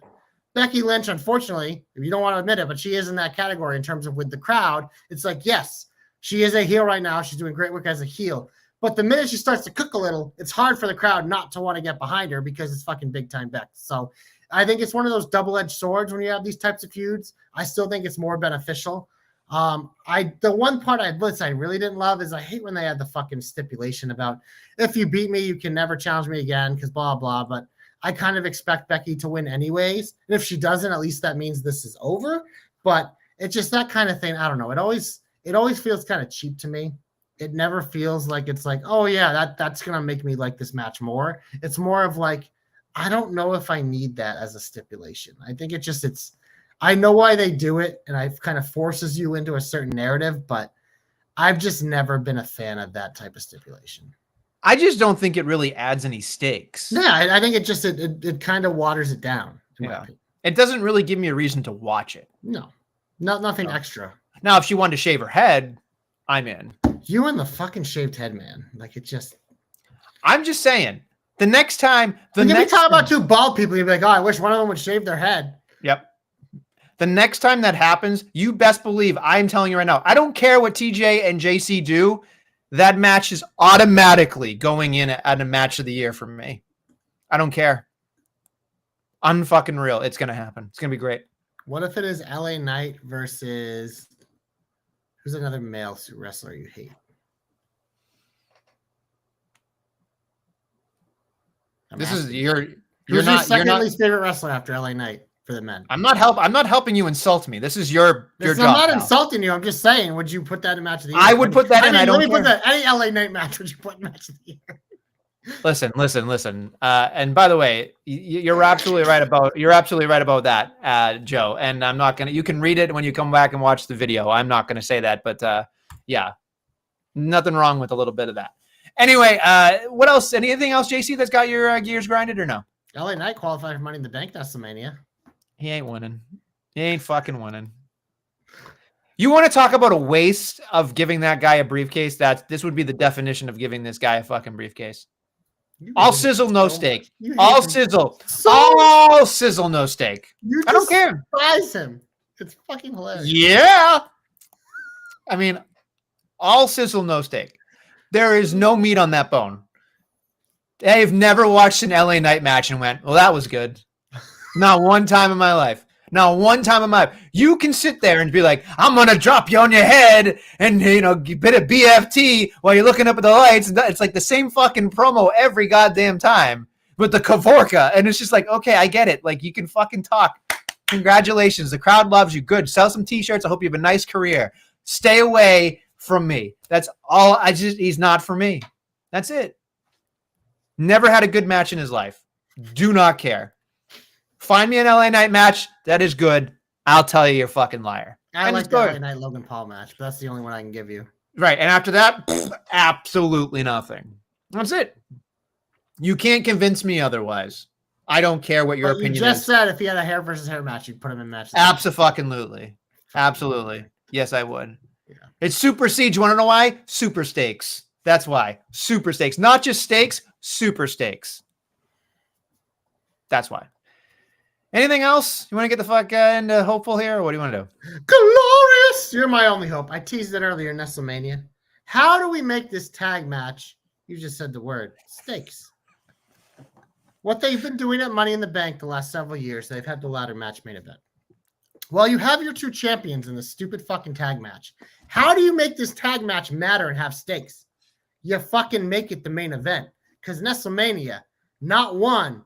Becky Lynch, unfortunately, if you don't want to admit it, but she is in that category in terms of with the crowd. It's like, yes, she is a heel right now. She's doing great work as a heel. But the minute she starts to cook a little, it's hard for the crowd not to want to get behind her because it's fucking big time Becky. So I think it's one of those double-edged swords when you have these types of feuds. I still think it's more beneficial. The one part I really didn't love is I hate when they had the fucking stipulation about if you beat me, you can never challenge me again because blah, blah. But I kind of expect Becky to win anyways. And if she doesn't, at least that means this is over. But it's just that kind of thing. I don't know. It always feels kind of cheap to me. It never feels like it's like, oh, yeah, that's going to make me like this match more. It's more of like, I don't know if I need that as a stipulation. I think I know why they do it, and it kind of forces you into a certain narrative, but I've just never been a fan of that type of stipulation. I just don't think it really adds any stakes. Yeah, I think it kind of waters it down. Yeah. It doesn't really give me a reason to watch it. Nothing extra. Now, if she wanted to shave her head, I'm in. You and the fucking shaved head, man. Like I'm just saying. The next time, if you talk about two bald people, you'd be like, oh, I wish one of them would shave their head. Yep. The next time that happens, you best believe I'm telling you right now, I don't care what TJ and JC do. That match is automatically going in at a match of the year for me. I don't care. Unfucking real. It's going to happen. It's going to be great. What if it is LA Knight versus who's another male wrestler you hate? You're your not least favorite wrestler after LA Knight for the men. I'm not helping you insult me. This is your job. I'm not insulting you. I'm just saying, would you put that in match of the year? I would put that in. I don't care. Any LA Knight match would you put in match of the year? Listen. And by the way, you're absolutely right about that, Joe. And I'm not gonna. You can read it when you come back and watch the video. I'm not gonna say that, but yeah, nothing wrong with a little bit of that. Anyway, what else? Anything else, JC, that's got your gears grinded or no? LA Knight qualified for Money in the Bank, Nestlemania. He ain't winning. He ain't fucking winning. You want to talk about a waste of giving that guy a briefcase? This would be the definition of giving this guy a fucking briefcase. All sizzle, no steak. All sizzle. All sizzle, no steak. I don't care. Surprise him. It's fucking hilarious. Yeah. I mean, all sizzle, no steak. There is no meat on that bone. I've never watched an LA Knight match and went, well, that was good. Not one time in my life. Not one time in my life. You can sit there and be like, I'm going to drop you on your head and, bit of BFT while you're looking up at the lights. It's like the same fucking promo every goddamn time with the Kavorka. And it's just like, okay, I get it. Like, you can fucking talk. Congratulations. The crowd loves you. Good. Sell some t-shirts. I hope you have a nice career. Stay away from me. That's all. He's not for me. That's it. Never had a good match in his life. Do not care. Find me an LA Knight match that is good. I'll tell you you're a fucking liar. I like the LA Knight Logan Paul match, but that's the only one I can give you. Right. And after that, absolutely nothing. That's it. You can't convince me otherwise. I don't care what your opinion is. You just said if he had a hair versus hair match, you'd put him in match. Absolutely. Absolutely. Yes, I would. Yeah. It's super siege. You want to know why? Super stakes. That's why. Super stakes. Not just stakes, super stakes. That's why. Anything else? You want to get the fuck into hopeful here, or what do you want to do? Glorious! You're my only hope. I teased it earlier, Nestlemania. How do we make this tag match? You just said the word. Stakes. What they've been doing at Money in the Bank the last several years, they've had the ladder match main event. Well, you have your two champions in the stupid fucking tag match. How do you make this tag match matter and have stakes? You fucking make it the main event. Because Nestlemania, not one,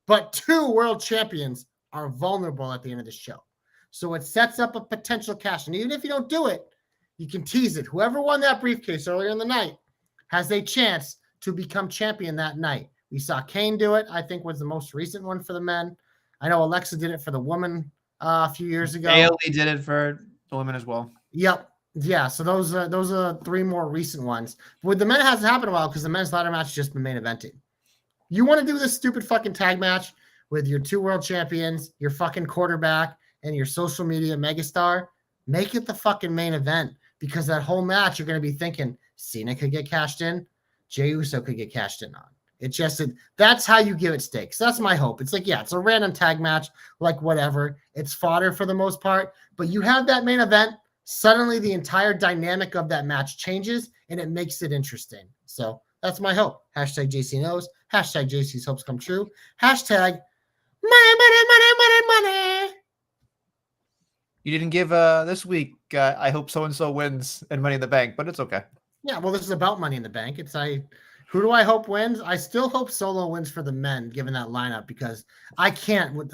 but two world champions are vulnerable at the end of the show. So it sets up a potential cash. And even if you don't do it, you can tease it. Whoever won that briefcase earlier in the night has a chance to become champion that night. We saw Kane do it, I think was the most recent one for the men. I know Alexa did it for the woman a few years ago. Bailey did it for the women as well. Yep. Yeah, so those are 3 more recent ones. But with the men, it hasn't happened a while because the men's ladder match has just been main eventing. You want to do this stupid fucking tag match with your 2 world champions, your fucking quarterback, and your social media megastar, make it the fucking main event, because that whole match you're going to be thinking Cena could get cashed in, Jey Uso could get cashed in on. That's how you give it stakes. That's my hope. It's like, yeah, it's a random tag match, like whatever. It's fodder for the most part, but you have that main event, suddenly the entire dynamic of that match changes and it makes it interesting. So that's my hope. Hashtag JC knows. Hashtag JC's hopes come true. Hashtag money, money, money, money, money. You didn't give this week. I hope so-and-so wins and Money in the Bank, but it's okay. Yeah, well, this is about Money in the Bank. Who do I hope wins? I still hope Solo wins for the men, given that lineup, because I can't with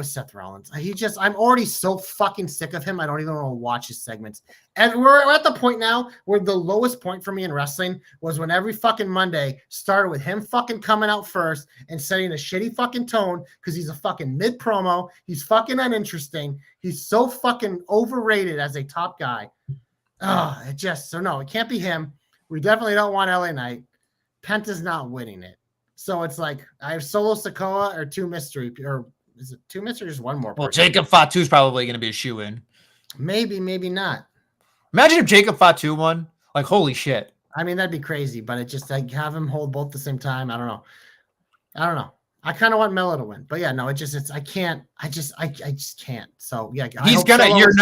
Seth Rollins. I'm already so fucking sick of him. I don't even want to watch his segments. And we're at the point now where the lowest point for me in wrestling was when every fucking Monday started with him fucking coming out first and setting a shitty fucking tone because he's a fucking mid promo. He's fucking uninteresting. He's so fucking overrated as a top guy. No, it can't be him. We definitely don't want LA Knight. Penta's not winning it. So it's like I have Solo Sikoa or 2 mystery, or is it 2 mystery or just 1 more person? Well, Jacob Fatu is probably going to be a shoe-in. Maybe not. Imagine if Jacob Fatu won. Like, holy shit. I mean, that'd be crazy, but it just like have him hold both at the same time. I don't know. I kind of want Melo to win, but yeah, no, I just can't. So yeah,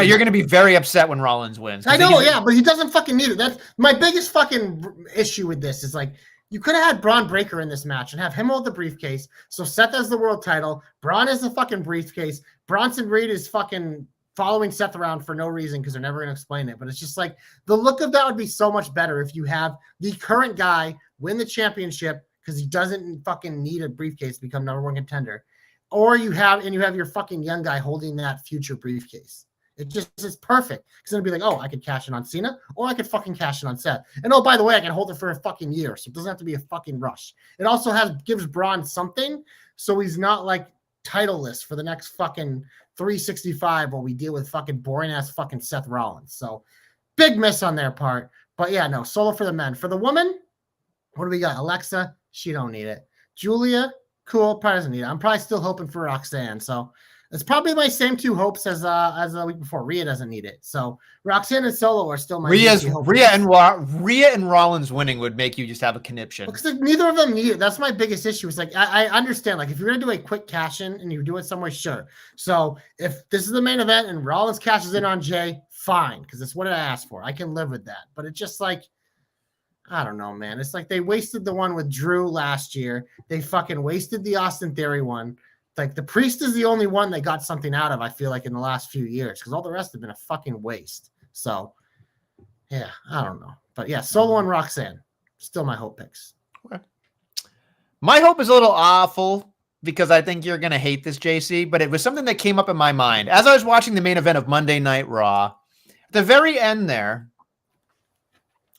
you're gonna be very upset when Rollins wins. I know, yeah, but he doesn't fucking need it. That's my biggest fucking issue with this is like you could have had Braun Breaker in this match and have him hold the briefcase. So Seth has the world title, Braun has the fucking briefcase, Bronson Reed is fucking following Seth around for no reason because they're never gonna explain it. But it's just like the look of that would be so much better if you have the current guy win the championship, because he doesn't fucking need a briefcase to become number 1 contender. Or you have your fucking young guy holding that future briefcase. It just is perfect. Because it'll be like, oh, I could cash in on Cena, or I could fucking cash in on Seth. And oh, by the way, I can hold it for a fucking year, so it doesn't have to be a fucking rush. It also gives Braun something, so he's not like titleless for the next fucking 365 while we deal with fucking boring ass fucking Seth Rollins. So big miss on their part. But yeah, no, Solo for the men. For the woman, what do we got? Alexa. She don't need it. Julia, cool, probably doesn't need it. I'm probably still hoping for Roxanne. So it's probably my same 2 hopes as the week before. Rhea doesn't need it. So Roxanne and Solo are still my Rhea and Rollins winning would make you just have a conniption. Because neither of them need it. That's my biggest issue. It's like I understand, like if you're gonna do a quick cash in and you do it somewhere, sure. So if this is the main event and Rollins cashes in on Jay, fine, because it's what I asked for. I can live with that. But it's just like, I don't know, man. It's like they wasted the one with Drew last year. They fucking wasted the Austin Theory one. Like the Priest is the only one they got something out of, I feel like, in the last few years, because all the rest have been a fucking waste. So, yeah, I don't know. But yeah, Solo and Roxanne, still my hope picks. Okay. My hope is a little awful because I think you're going to hate this, JC, but it was something that came up in my mind. As I was watching the main event of Monday Night Raw, at the very end there,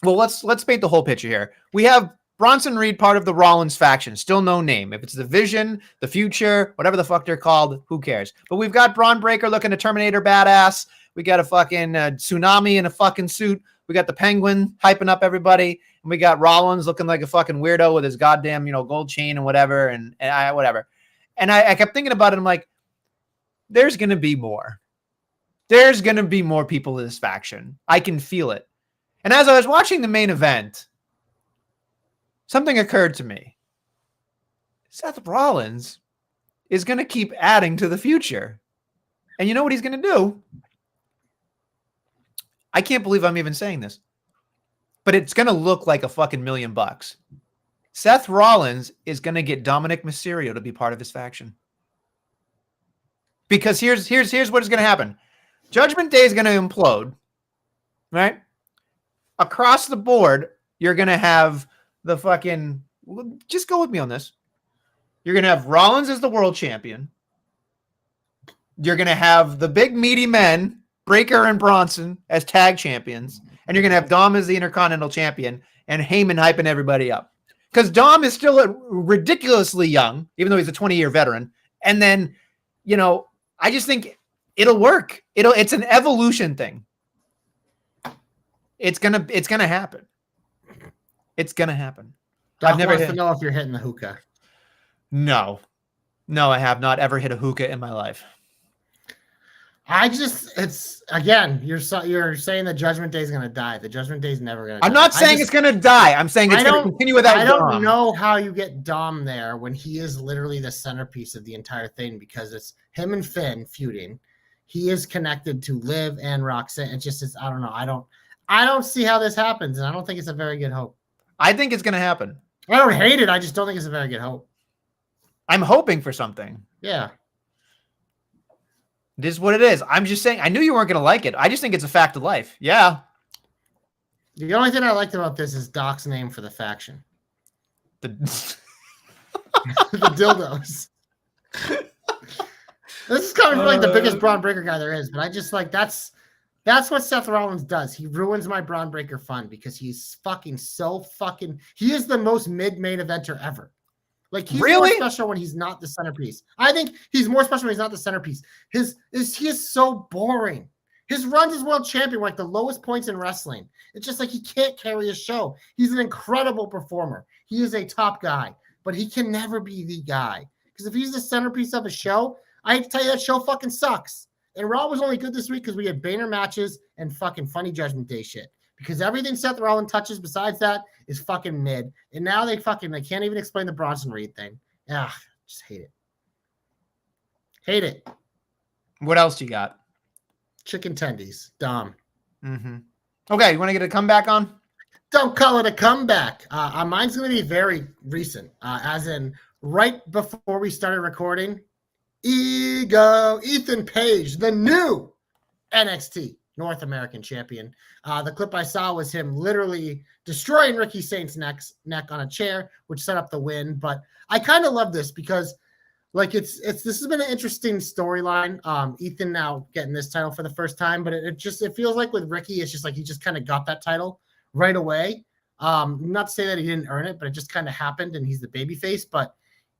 well, let's paint the whole picture here. We have Bronson Reed, part of the Rollins faction, still no name. If it's the Vision, the Future, whatever the fuck they're called, who cares? But we've got Braun Breaker looking a Terminator badass. We got a fucking Tsunami in a fucking suit. We got the Penguin hyping up everybody. And we got Rollins looking like a fucking weirdo with his goddamn, gold chain and whatever. And whatever. And I kept thinking about it. I'm like, there's going to be more. There's going to be more people in this faction. I can feel it. And as I was watching the main event, something occurred to me. Seth Rollins is going to keep adding to the future. And you know what he's going to do? I can't believe I'm even saying this. But it's going to look like a fucking $1 million. Seth Rollins is going to get Dominic Mysterio to be part of his faction. Because here's what is going to happen. Judgment Day is going to implode. Right? Across the board, you're going to have the fucking, just go with me on this. You're going to have Rollins as the world champion. You're going to have the big meaty men, Breaker and Bronson, as tag champions. And you're going to have Dom as the Intercontinental champion and Heyman hyping everybody up. Because Dom is still ridiculously young, even though he's a 20-year veteran. And then, you know, I just think it'll work. It's an evolution thing. It's gonna happen. It's gonna happen. Doc wants to know if you're hitting the hookah. No, I have not ever hit a hookah in my life. It's again, you're saying the Judgment Day is gonna die. The Judgment Day is never gonna. I'm not saying it's gonna die. I'm saying it's gonna continue without Dom. I don't know how you get Dom there when he is literally the centerpiece of the entire thing, because it's him and Finn feuding. He is connected to Liv and Roxanne. It just is. I don't know. I don't see how this happens, and I don't think it's a very good hope. I think it's going to happen. I don't hate it. I just don't think it's a very good hope. I'm hoping for something. Yeah. This is what it is. I'm just saying, I knew you weren't going to like it. I just think it's a fact of life. Yeah. The only thing I liked about this is Doc's name for the faction. The dildos. This is coming from like the biggest Braun Breaker guy there is, but I just like that's what Seth Rollins does. He ruins my Braun Breaker fun because he's fucking he is the most mid-main eventer ever. Like he's more special when he's not the centerpiece. I think he's more special when he's not the centerpiece. He is so boring. His runs as world champion were like the lowest points in wrestling. It's just like he can't carry a show. He's an incredible performer. He is a top guy, but he can never be the guy. Because if he's the centerpiece of a show, I hate to tell you that show fucking sucks. And Raw was only good this week because we had Boehner matches and fucking funny Judgment Day shit. Because everything Seth Rollins touches besides that is fucking mid. And now they can't even explain the Bronson Reed thing. Ah, just hate it. Hate it. What else do you got? Chicken tendies. Dom. Mm-hmm. Okay, you want to get a comeback on? Don't call it a comeback. Mine's going to be very recent. As in right before we started recording, Ethan Page, the new NXT North American champion. The clip I saw was him literally destroying Ricky Saint's neck on a chair, which set up the win. But I kind of love this because like this has been an interesting storyline. Ethan now getting this title for the first time, but it feels like with Ricky, it's just like he just kind of got that title right away. Not to say that he didn't earn it, but it just kind of happened and he's the babyface. But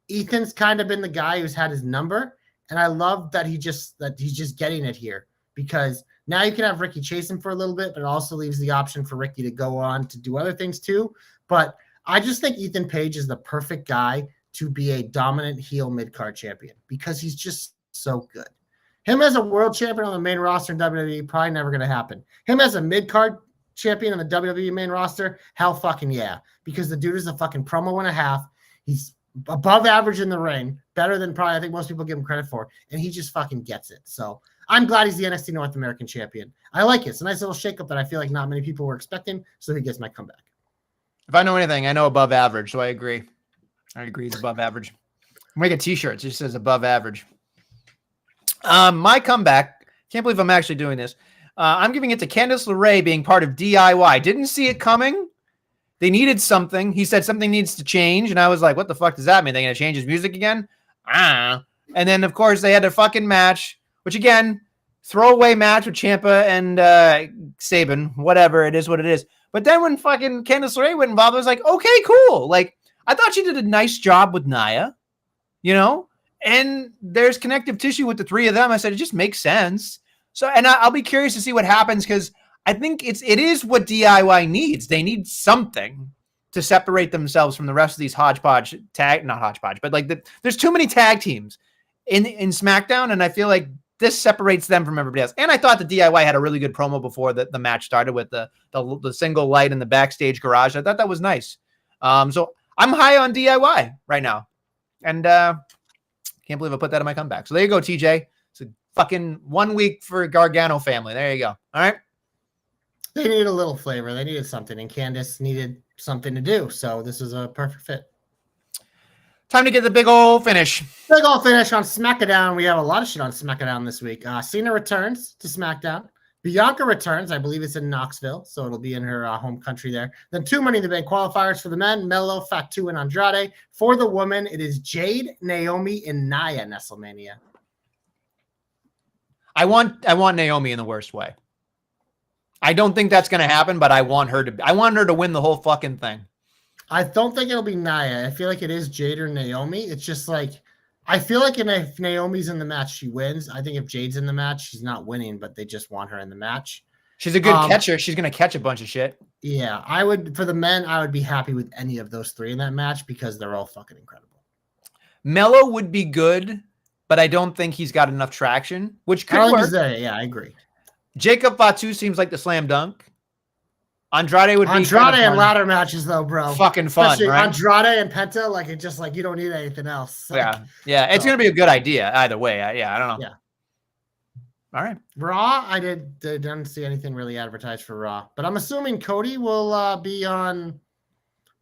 Ethan's kind of been the guy who's had his number. And I love that he's just getting it here, because now you can have Ricky chase him for a little bit, but it also leaves the option for Ricky to go on to do other things too. But I just think Ethan Page is the perfect guy to be a dominant heel mid-card champion because he's just so good. Him as a world champion on the main roster in WWE, probably never going to happen. Him as a mid-card champion on the WWE main roster, hell fucking yeah. Because the dude is a fucking promo and a half. He's above average in the ring, better than probably I think most people give him credit for, and he just fucking gets it. So I'm glad he's the NXT North American champion. I like it. It's a nice little shakeup that I feel like not many people were expecting, so he gets my comeback. If I know anything, I know above average, so I agree. It's above average. Make a t-shirt. It just says above average. My comeback, can't believe I'm actually doing this. I'm giving it to Candice LeRae being part of DIY. Didn't see it coming. They needed something. He said something needs to change. And I was like, what the fuck does that mean? They're going to change his music again? And then, of course, they had a fucking match, which, again, throwaway match with Ciampa and Sabin. Whatever. It is what it is. But then when fucking Candice LeRae went involved, I was like, okay, cool. Like, I thought she did a nice job with Nia, you know? And there's connective tissue with the three of them. I said, it just makes sense. So, and I'll be curious to see what happens because I think it is what DIY needs. They need something to separate themselves from the rest of these hodgepodge not hodgepodge, but like there's too many tag teams in SmackDown, and I feel like this separates them from everybody else. And I thought the DIY had a really good promo before the match started with the single light in the backstage garage. I thought that was nice. So I'm high on DIY right now, and can't believe I put that in my comeback. So there you go, TJ. It's a fucking 1 week for Gargano family. There you go. All right. They needed a little flavor. They needed something, and Candice needed something to do. So this is a perfect fit. Time to get the big old finish. Big old finish on SmackDown. We have a lot of shit on SmackDown this week. Cena returns to SmackDown. Bianca returns. I believe it's in Knoxville, so it'll be in her home country there. Then 2 Money in the Bank qualifiers for the men, Melo, Fatu, and Andrade. For the women, it is Jade, Naomi, and Nia Nestlemania. I want Naomi in the worst way. I don't think that's going to happen, but I want her to win the whole fucking thing. I don't think it'll be Nia. I feel like it is Jade or Naomi. It's just like, I feel like if Naomi's in the match, she wins. I think if Jade's in the match, she's not winning, but they just want her in the match. She's a good catcher. She's going to catch a bunch of shit. Yeah, for the men, I would be happy with any of those 3 in that match because they're all fucking incredible. Melo would be good, but I don't think he's got enough traction, which could work. Yeah, I agree. Jacob Fatu seems like the slam dunk. Andrade would be Andrade and ladder matches though, bro. Fucking fun, especially right? Andrade and Penta, like it just like you don't need anything else. Like, yeah. It's gonna be a good idea either way. I don't know. Yeah. All right. Raw, I didn't see anything really advertised for Raw, but I'm assuming Cody will be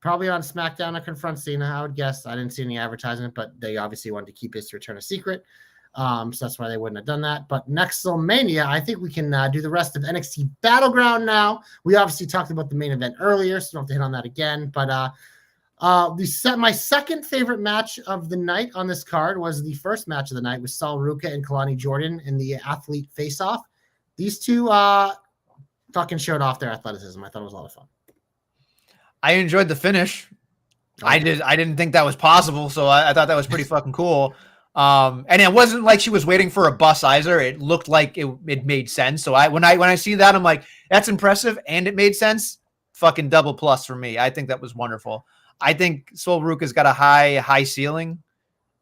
probably on SmackDown to confront Cena. I would guess. I didn't see any advertisement, but they obviously wanted to keep his return a secret. So that's why they wouldn't have done that. But Nestlemania, I think we can do the rest of NXT Battleground now. We obviously talked about the main event earlier, so don't have to hit on that again. But my second favorite match of the night on this card was the first match of the night with Sol Ruca and Kalani Jordan in the athlete face-off. These two fucking showed off their athleticism. I thought it was a lot of fun. I enjoyed the finish. Okay. I didn't think that was possible, so I thought that was pretty fucking cool. And it wasn't like she was waiting for a bus either. It looked like it made sense. So when I see that, I'm like, that's impressive. And it made sense. Fucking double plus for me. I think that was wonderful. I think Sol Ruca's got a high ceiling,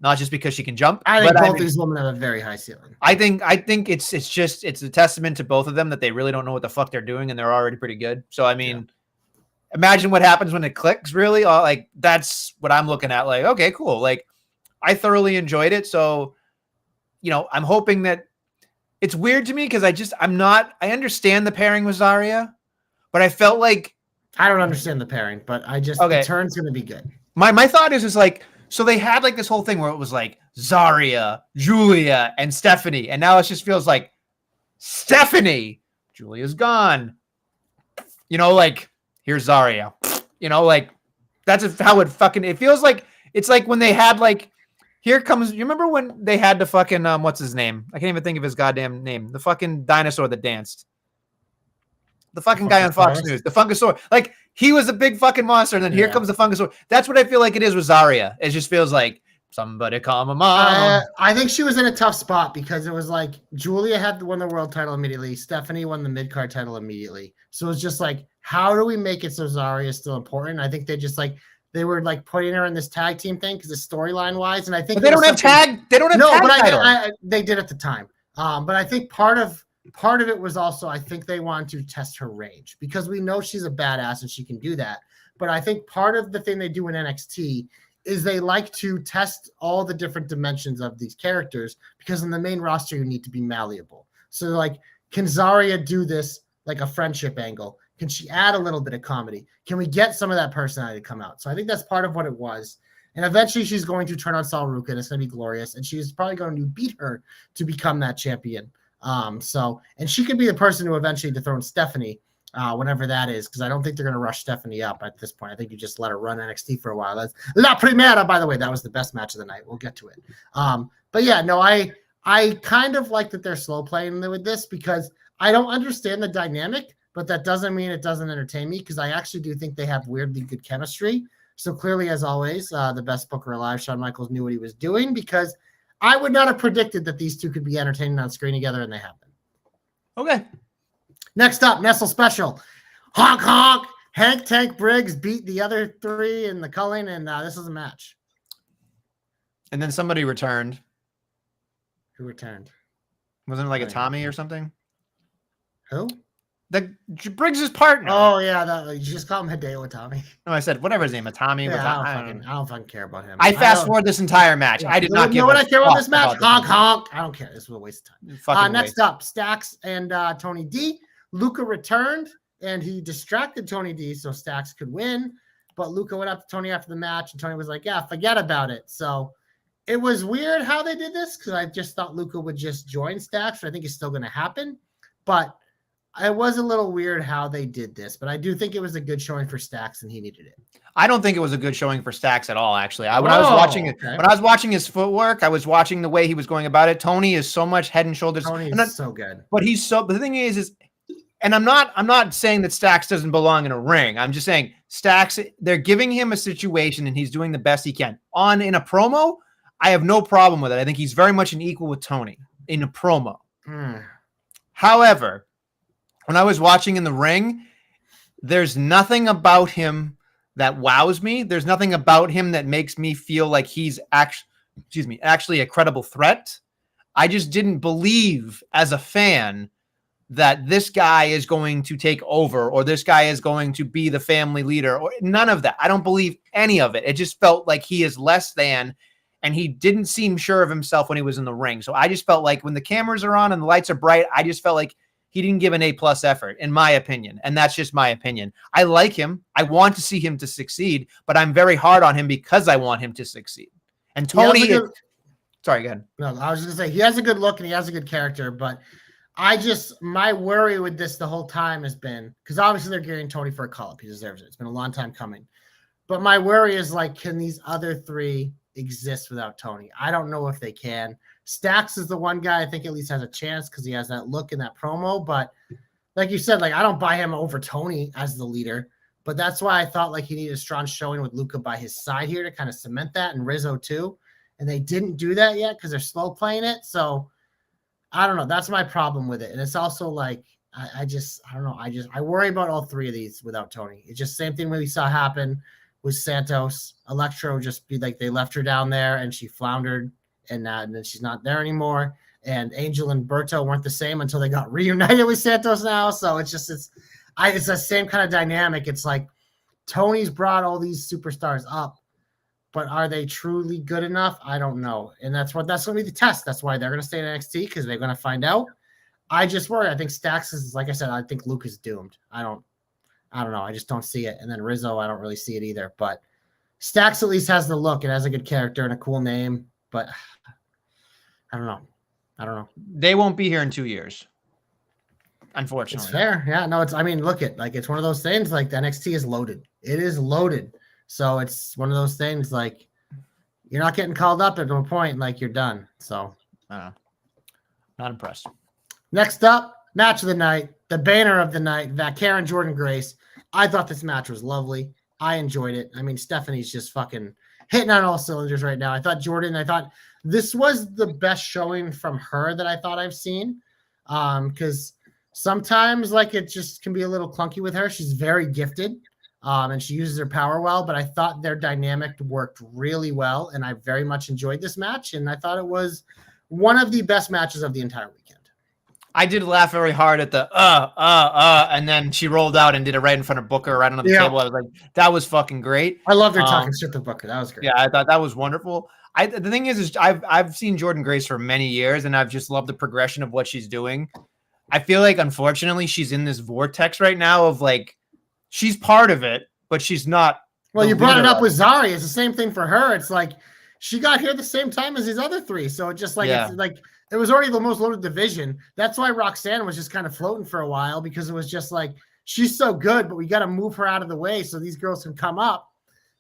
not just because she can jump. I think both these women have a very high ceiling. I think it's a testament to both of them that they really don't know what the fuck they're doing. And they're already pretty good. So, I mean, imagine what happens when it clicks really. Like that's what I'm looking at. Like, okay, cool. Like, I thoroughly enjoyed it. So, I'm hoping that it's weird to me because I understand the pairing with Zarya, but I felt like I don't understand the pairing, but the turn's going to be good. My thought is like, so they had like this whole thing where it was like Zarya, Julia, and Stephanie. And now it just feels like Stephanie, Julia's gone, like here's Zarya, like that's how it feels like. It's like when they had like, here comes, you remember when they had the fucking, what's his name? I can't even think of his goddamn name. The fucking dinosaur that danced. The fucking guy on Fox News. The Fungasaur. Like, he was a big fucking monster, and then here comes the Fungasaur. That's what I feel like it is with Zarya. It just feels like, somebody call my mom. I think she was in a tough spot because it was like, Julia had won the world title immediately. Stephanie won the mid-card title immediately. So it's just like, how do we make it so Zarya is still important? I think they were like putting her in this tag team thing because the storyline wise, and I think they don't have tag. They don't have tag but they did at the time. But I think part of it was also I think they wanted to test her range because we know she's a badass and she can do that. But I think part of the thing they do in NXT is they like to test all the different dimensions of these characters because in the main roster you need to be malleable. So like, can Zarya do this like a friendship angle? Can she add a little bit of comedy? Can we get some of that personality to come out? So I think that's part of what it was. And eventually she's going to turn on Sol Ruca and it's going to be glorious. And she's probably going to beat her to become that champion. And she could be the person who eventually dethrone Stephanie whenever that is, because I don't think they're going to rush Stephanie up at this point. I think you just let her run NXT for a while. That's La Primera, by the way. That was the best match of the night. We'll get to it. But yeah, no, I kind of like that they're slow playing with this because I don't understand the dynamic. But that doesn't mean it doesn't entertain me because I actually do think they have weirdly good chemistry. So clearly, as always, the best booker alive, Shawn Michaels, knew what he was doing because I would not have predicted that these two could be entertaining on screen together, and they have been. Okay. Next up, Nestle Special. Honk, honk. Hank Tank Briggs beat the other 3 in the culling, and this is a match. And then somebody returned. Who returned? Wasn't it like a Tommy or something? Who? The Briggs' partner. Oh yeah, you just call him Hideo Itami. No, I said whatever his name, Itami. Yeah, I don't fucking care about him. I fast forward this entire match. Yeah. I did not. You know what I care about this match? Honk honk. I don't care. This was a waste of time. Next up, Stax and Tony D. Luca returned and he distracted Tony D so Stax could win. But Luca went up to Tony after the match and Tony was like, "Yeah, forget about it." So it was weird how they did this because I just thought Luca would just join Stax. I think it's still going to happen, but. it was a little weird how they did this, but I do think it was a good showing for Stacks, and he needed it. I don't think it was a good showing for Stacks at all. Actually, when I was watching his footwork, I was watching the way he was going about it. Tony is so much head and shoulders. Tony is so good, but the thing is, and I'm not saying that Stacks doesn't belong in a ring. I'm just saying Stacks, they're giving him a situation and he's doing the best he can. In a promo, I have no problem with it. I think he's very much an equal with Tony in a promo. However, when I was watching in the ring, there's nothing about him that wows me. There's nothing about him that makes me feel like he's actually a credible threat. I just didn't believe as a fan that this guy is going to take over or this guy is going to be the family leader or none of that. I don't believe any of it. It just felt like he is less than, and he didn't seem sure of himself when he was in the ring. So I just felt like when the cameras are on and the lights are bright, I just felt like he didn't give an A+ effort, in my opinion. And that's just my opinion. I like him. I want to see him to succeed, but I'm very hard on him because I want him to succeed. And Tony, sorry, go ahead. No, I was just gonna say he has a good look and he has a good character, but my worry with this the whole time has been, because obviously they're gearing Tony for a call-up. He deserves it. It's been a long time coming. But my worry is, like, can these other three exist without Tony? I don't know if they can. Stacks is the one guy I think at least has a chance because he has that look in that promo. But like you said, like, I don't buy him over Tony as the leader. But that's why I thought like he needed a strong showing with Luca by his side here to kind of cement that, and Rizzo too. And they didn't do that yet because they're slow playing it. So I don't know. That's my problem with it. And it's also like, I don't know. I worry about all three of these without Tony. It's just same thing we saw happen with Santos. Electro just be like, they left her down there and she floundered and then she's not there anymore. And Angel and Berto weren't the same until they got reunited with Santos now. So it's the same kind of dynamic. It's like Tony's brought all these superstars up, but are they truly good enough? I don't know. And that's going to be the test. That's why they're going to stay in NXT, because they're going to find out. I just worry. I think Stacks is, like I said, I think Luke is doomed. I don't know. I just don't see it. And then Rizzo, I don't really see it either. But Stacks at least has the look. It has a good character and a cool name. But I don't know. They won't be here in 2 years. Unfortunately. It's fair. Yeah, no, it's one of those things, like the NXT is loaded. It is loaded. So it's one of those things like you're not getting called up at a point, like you're done. So not impressed. Next up, match of the night, the banner of the night, Karen Jordan Grace. I thought this match was lovely. I enjoyed it. I mean, Stephanie's just fucking hitting on all cylinders right now. I thought this was the best showing from her that I thought I've seen. Because sometimes like it just can be a little clunky with her. She's very gifted. And she uses her power well, but I thought their dynamic worked really well, and I very much enjoyed this match, and I thought it was one of the best matches of the entire weekend. I did laugh very hard at the and then she rolled out and did it right in front of Booker, right on the table. I was like, that was fucking great. I loved her talking shit to Booker. That was great. Yeah, I thought that was wonderful. The thing is I've seen Jordan Grace for many years, and I've just loved the progression of what she's doing. I feel like, unfortunately, she's in this vortex right now of like, she's part of it, but she's not. Well, you brought it up with Zari. It's the same thing for her. It's like she got here the same time as these other three. So it just like, It's like it was already the most loaded division. That's why Roxanne was just kind of floating for a while, because it was just like, she's so good, but we got to move her out of the way so these girls can come up.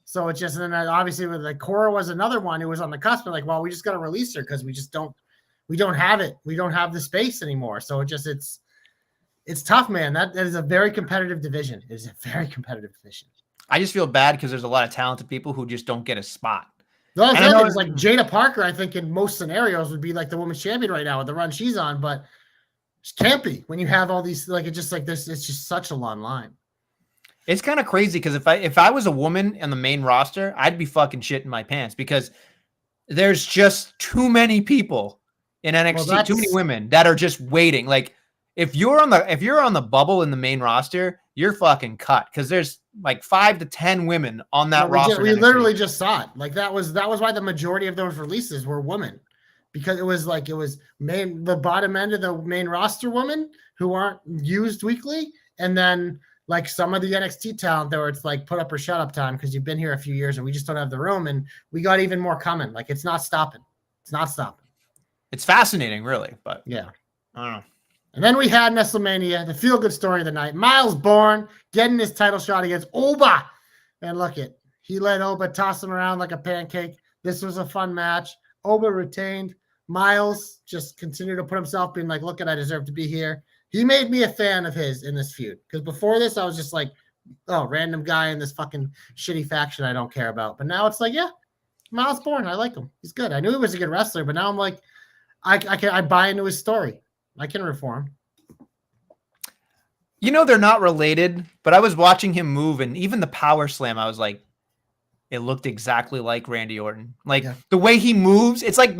So it just, and then obviously with like Cora was another one who was on the cusp. We're like, well, we just got to release her because we don't have it. We don't have the space anymore. So it's tough, man. That is a very competitive division. It is a very competitive division. I just feel bad because there's a lot of talented people who just don't get a spot. The other thing is like Jada Parker, I think in most scenarios would be like the women's champion right now with the run she's on, but she can't be when you have all these, like, it's just like this. It's just such a long line. It's kind of crazy because if I was a woman in the main roster, I'd be fucking shitting my pants because there's just too many people in NXT, too many women that are just waiting. Like, if you're on the bubble in the main roster, you're fucking cut because there's like 5 to 10 women on that roster. We literally just saw it. Like that was why the majority of those releases were women, because it was the bottom end of the main roster women who aren't used weekly, and then like some of the NXT talent where it's like put up or shut up time because you've been here a few years and we just don't have the room, and we got even more coming. Like it's not stopping. It's not stopping. It's fascinating, really, but yeah, I don't know. And then we had Nestlemania, the feel-good story of the night. Miles Bourne getting his title shot against Oba. And look it, he let Oba toss him around like a pancake. This was a fun match. Oba retained. Miles just continued to put himself being like, look it, I deserve to be here. He made me a fan of his in this feud. Because before this, I was just like, oh, random guy in this fucking shitty faction I don't care about. But now it's like, yeah, Miles Bourne, I like him. He's good. I knew he was a good wrestler, but now I'm like, I buy into his story. I can root for him. You know, they're not related, but I was watching him move, and even the power slam, I was like, it looked exactly like Randy Orton. Like the way he moves, it's like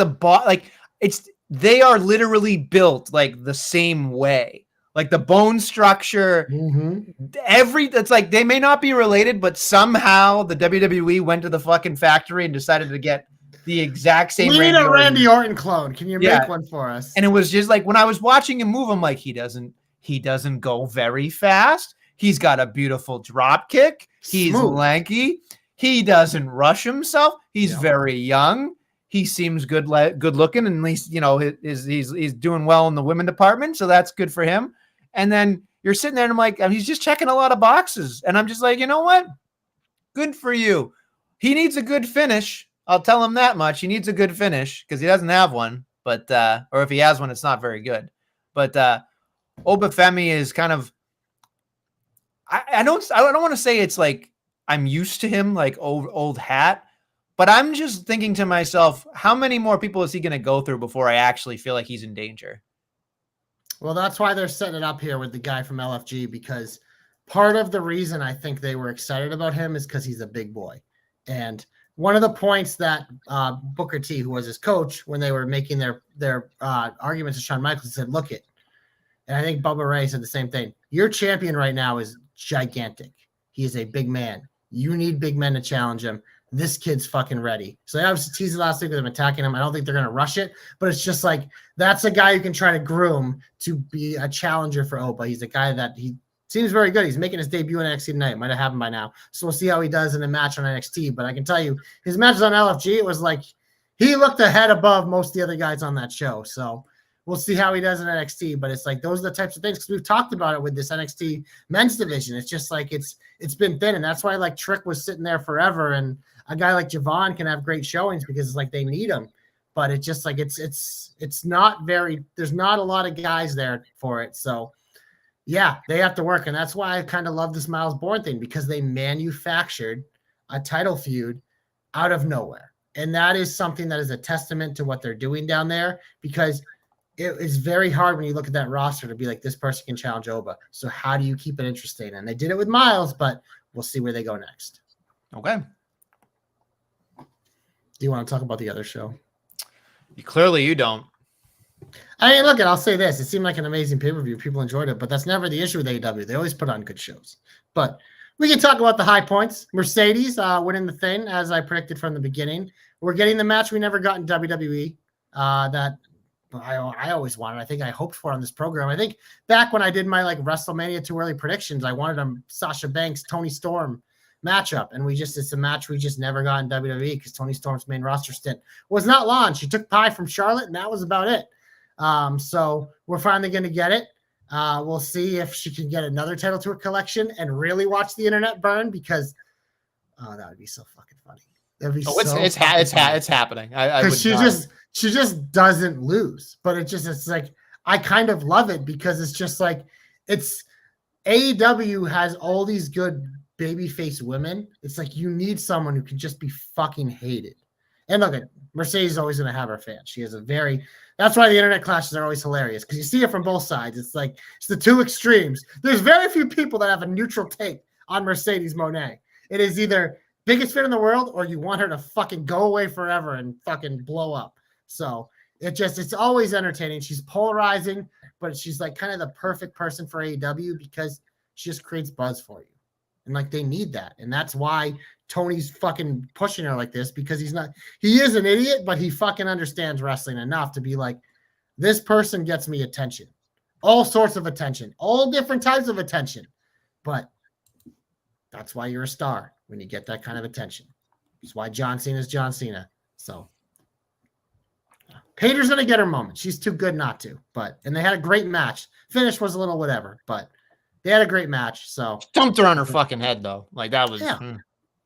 they are literally built like the same way. Like the bone structure, it's like they may not be related, but somehow the WWE went to the fucking factory and decided to get the exact same. We need a Randy Orton clone. Can you make one for us? And it was just like when I was watching him move, I'm like, he doesn't go very fast. He's got a beautiful drop kick. He's lanky. He doesn't rush himself. He's very young. He seems good looking, and at least he's doing well in the women department, so that's good for him. And then you're sitting there, and I'm like, he's just checking a lot of boxes, and I'm just like, you know what? Good for you. He needs a good finish. I'll tell him that much. He needs a good finish because he doesn't have one, but or if he has one, it's not very good. But Obafemi is kind of. I don't want to say it's like I'm used to him, like old hat, but I'm just thinking to myself, how many more people is he going to go through before I actually feel like he's in danger? Well, that's why they're setting it up here with the guy from LFG, because part of the reason I think they were excited about him is because he's a big boy. And one of the points that Booker T, who was his coach, when they were making their arguments to Shawn Michaels, said, look it. And I think Bubba Ray said the same thing. Your champion right now is gigantic. He is a big man. You need big men to challenge him. This kid's fucking ready. So they obviously teased it last week with them attacking him. I don't think they're going to rush it, but it's just like, that's a guy you can try to groom to be a challenger for Oba. He's a guy that he seems very good. He's making his debut in NXT tonight. Might have happened by now. So we'll see how he does in a match on NXT. But I can tell you, his matches on LFG, it was like he looked ahead above most of the other guys on that show. So we'll see how he does in NXT. But it's like those are the types of things, because we've talked about it with this NXT men's division. It's just like it's been thin, and that's why like Trick was sitting there forever, and a guy like Javon can have great showings because it's like they need him. But it's just like it's not very. There's not a lot of guys there for it. So yeah, they have to work, and that's why I kind of love this Miles Bourne thing, because they manufactured a title feud out of nowhere, and that is something that is a testament to what they're doing down there, because it is very hard when you look at that roster to be like, this person can challenge Oba. So how do you keep it interesting? And they did it with Miles, but we'll see where they go next. Okay. Do you want to talk about the other show? Clearly you don't. I mean, look, I'll say this. It seemed like an amazing pay-per-view. People enjoyed it, but that's never the issue with AEW. They always put on good shows. But we can talk about the high points. Mercedes winning the thing, as I predicted from the beginning. We're getting the match we never got in WWE that I always wanted. I think I hoped for on this program. I think back when I did my like WrestleMania too early predictions, I wanted a Sasha Banks, Toni Storm matchup, and it's a match we just never got in WWE because Toni Storm's main roster stint was not launched. She took pie from Charlotte, and that was about it. So we're finally going to get it. We'll see if she can get another title to her collection and really watch the internet burn, because that would be so fucking funny. That'd be it's happening. Because she just doesn't lose, but it's like I kind of love it, because it's just like it's AEW has all these good babyface women. It's like you need someone who can just be fucking hated. And look, Mercedes is always going to have her fans. She has that's why the internet clashes are always hilarious, because you see it from both sides. It's like it's the two extremes. There's very few people that have a neutral take on Mercedes Moné. It is either biggest fan in the world, or you want her to fucking go away forever and fucking blow up. So it's always entertaining. She's polarizing, but she's like kind of the perfect person for AEW, because she just creates buzz for you. And like they need that. And that's why Tony's fucking pushing her like this, because he is an idiot, but he fucking understands wrestling enough to be like, this person gets me attention. All sorts of attention, all different types of attention. But that's why you're a star, when you get that kind of attention. That's why John Cena is John Cena. So Paige gonna get her moment. She's too good not to. And they had a great match. Finish was a little whatever, but they had a great match. So Stumped her on her fucking head though. Like that was. Yeah.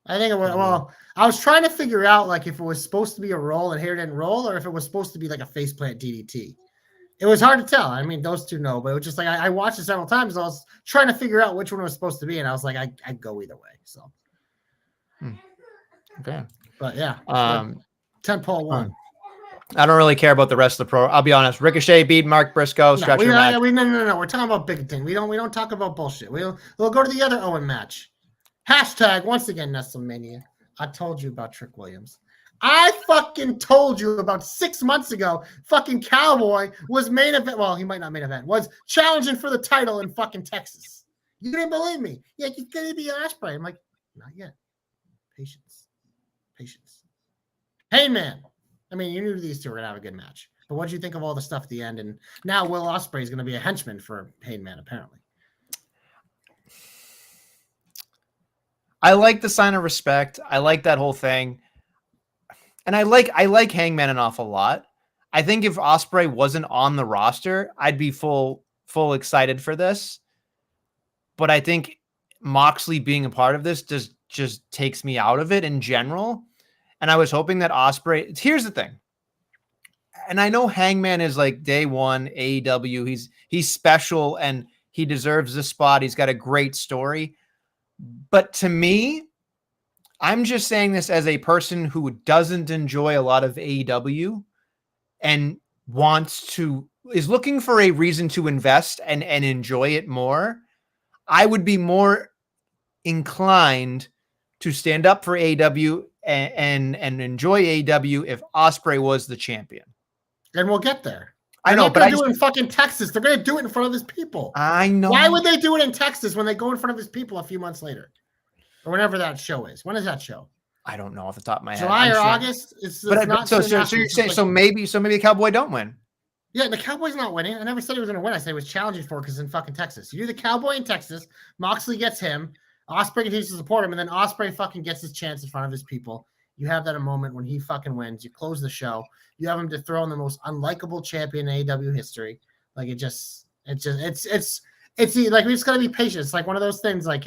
I think it was. Well, I was trying to figure out like if it was supposed to be a roll and hair didn't roll, or if it was supposed to be like a faceplant DDT. It was hard to tell. I mean, those two know, but it was just like I watched it several times. I was trying to figure out which one it was supposed to be, and I was like, I'd go either way. So, okay, but yeah, 10-pole one. I don't really care about the rest of the pro. I'll be honest. Ricochet beat Mark Briscoe. No, we're talking about big thing. We don't talk about bullshit. We'll go to the other Owen match. Hashtag once again Nestlemania. I told you about Trick Williams. I fucking told you about 6 months ago. Fucking Cowboy was main event. Well, he might not main event. Was challenging for the title in fucking Texas. You didn't believe me. Yeah, he's gonna be Ospreay. I'm like, not yet. Patience. Hey man. I mean, you knew these two were gonna have a good match. But what did you think of all the stuff at the end? And now Will Ospreay is gonna be a henchman for Heyman, apparently. I like the sign of respect. I like that whole thing. And I like Hangman an awful lot. I think if Ospreay wasn't on the roster, I'd be full excited for this. But I think Moxley being a part of this just takes me out of it in general. And I was hoping that Ospreay. Here's the thing. And I know Hangman is like day one AEW. He's special and he deserves this spot. He's got a great story. But to me, I'm just saying this as a person who doesn't enjoy a lot of AEW and is looking for a reason to invest and enjoy it more. I would be more inclined to stand up for AEW and enjoy AEW if Ospreay was the champion. And we'll get there. I know, but I do it in fucking Texas. They're going to do it in front of his people. I know. Why would they do it in Texas when they go in front of his people a few months later? Or whenever that show is. When is that show? I don't know off the top of my head. July or August? So you're saying so maybe the Cowboy don't win. Yeah, the Cowboy's not winning. I never said he was going to win. I said he was challenging for it because in fucking Texas. You do the Cowboy in Texas. Moxley gets him. Ospreay continues to support him, and then Ospreay fucking gets his chance in front of his people. You have that a moment when he fucking wins. You close the show. You have him dethrone the most unlikable champion in AEW history. Like it's like we just gotta be patient. It's like one of those things. Like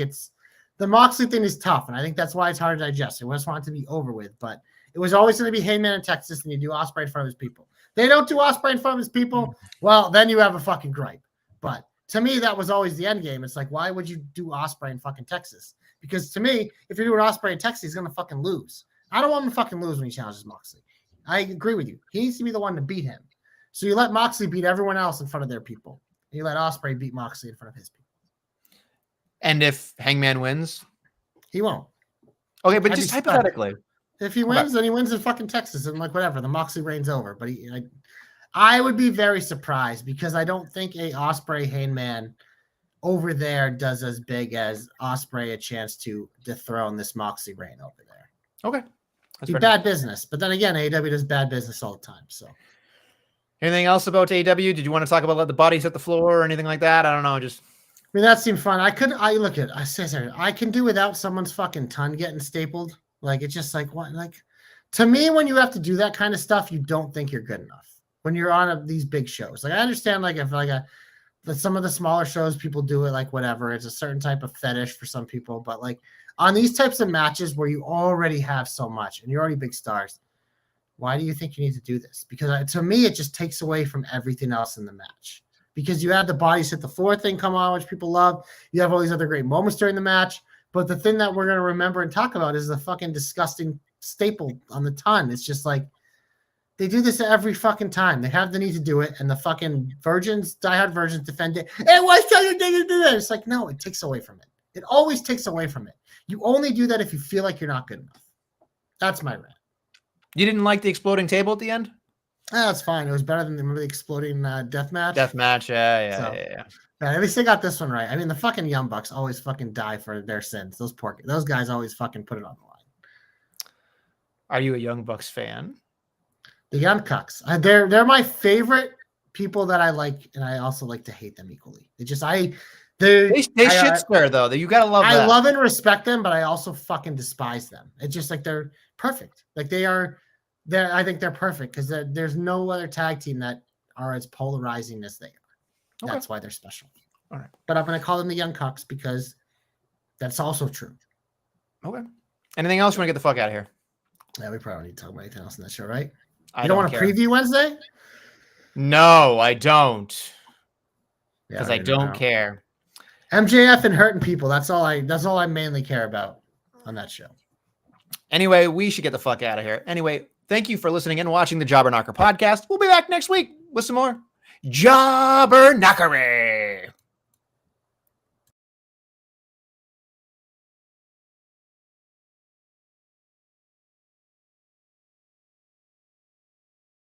the Moxley thing is tough, and I think that's why it's hard to digest. We just want it to be over with, but it was always going to be Heyman in Texas, and you do Ospreay in front of his people. They don't do Ospreay in front of his people. Well, then you have a fucking gripe. But to me, that was always the end game. It's like, why would you do Ospreay in fucking Texas? Because to me, if you're doing Ospreay in Texas, he's going to fucking lose. I don't want him to fucking lose when he challenges Moxley. I agree with you. He needs to be the one to beat him. So you let Moxley beat everyone else in front of their people. And you let Ospreay beat Moxley in front of his people. And if Hangman wins? He won't. Okay, but just hypothetically. If he wins, then he wins in fucking Texas. And like whatever, the Moxley reign's over. But I would be very surprised because I don't think a Ospreay Hangman over there does as big as Ospreay a chance to dethrone this Moxley reign over there. Okay. That's bad business. But then again, AEW does bad business all the time. So anything else about AEW? Did you want to talk about let the bodies hit the floor or anything like that? I don't know. Just I mean, that seemed fun. I can do without someone's fucking ton getting stapled. Like, it's just like, what? Like, to me, when you have to do that kind of stuff, you don't think you're good enough when you're on these big shows. Like, I understand, like, if some of the smaller shows, people do it, like, whatever. It's a certain type of fetish for some people. But, like, on these types of matches where you already have so much and you're already big stars, why do you think you need to do this? Because to me, it just takes away from everything else in the match. Because you have the bodies hit the floor thing come on, which people love. You have all these other great moments during the match. But the thing that we're going to remember and talk about is the fucking disgusting staple on the ton. It's just like they do this every fucking time. They have the need to do it, and the fucking diehard virgins defend it. Hey, why can't you do that? It's like, no, it takes away from it. It always takes away from it. You only do that if you feel like you're not good enough. That's my rant. You didn't like the exploding table at the end? That's fine. It was better than the exploding death match. Death match, yeah. At least they got this one right. I mean, the fucking Young Bucks always fucking die for their sins. Those guys always fucking put it on the line. Are you a Young Bucks fan? The Young Bucks. They're my favorite people that I like, and I also like to hate them equally. They shit square though. You gotta love. I love and respect them, but I also fucking despise them. It's just like they're perfect. Like they are I think they're perfect because there's no other tag team that are as polarizing as they are. Okay. That's why they're special. All right. But I'm going to call them the Young Cucks because that's also true. Okay. Anything else? You want to get the fuck out of here? Yeah, we probably need to talk about anything else in that show, right? I You don't want to care. preview Wednesday? No, I don't. Yeah, Because I don't care. MJF and hurting people. That's all I mainly care about on that show. Anyway, we should get the fuck out of here. Anyway, thank you for listening and watching the Jobber Knocker podcast. We'll be back next week with some more Jobber Knockery.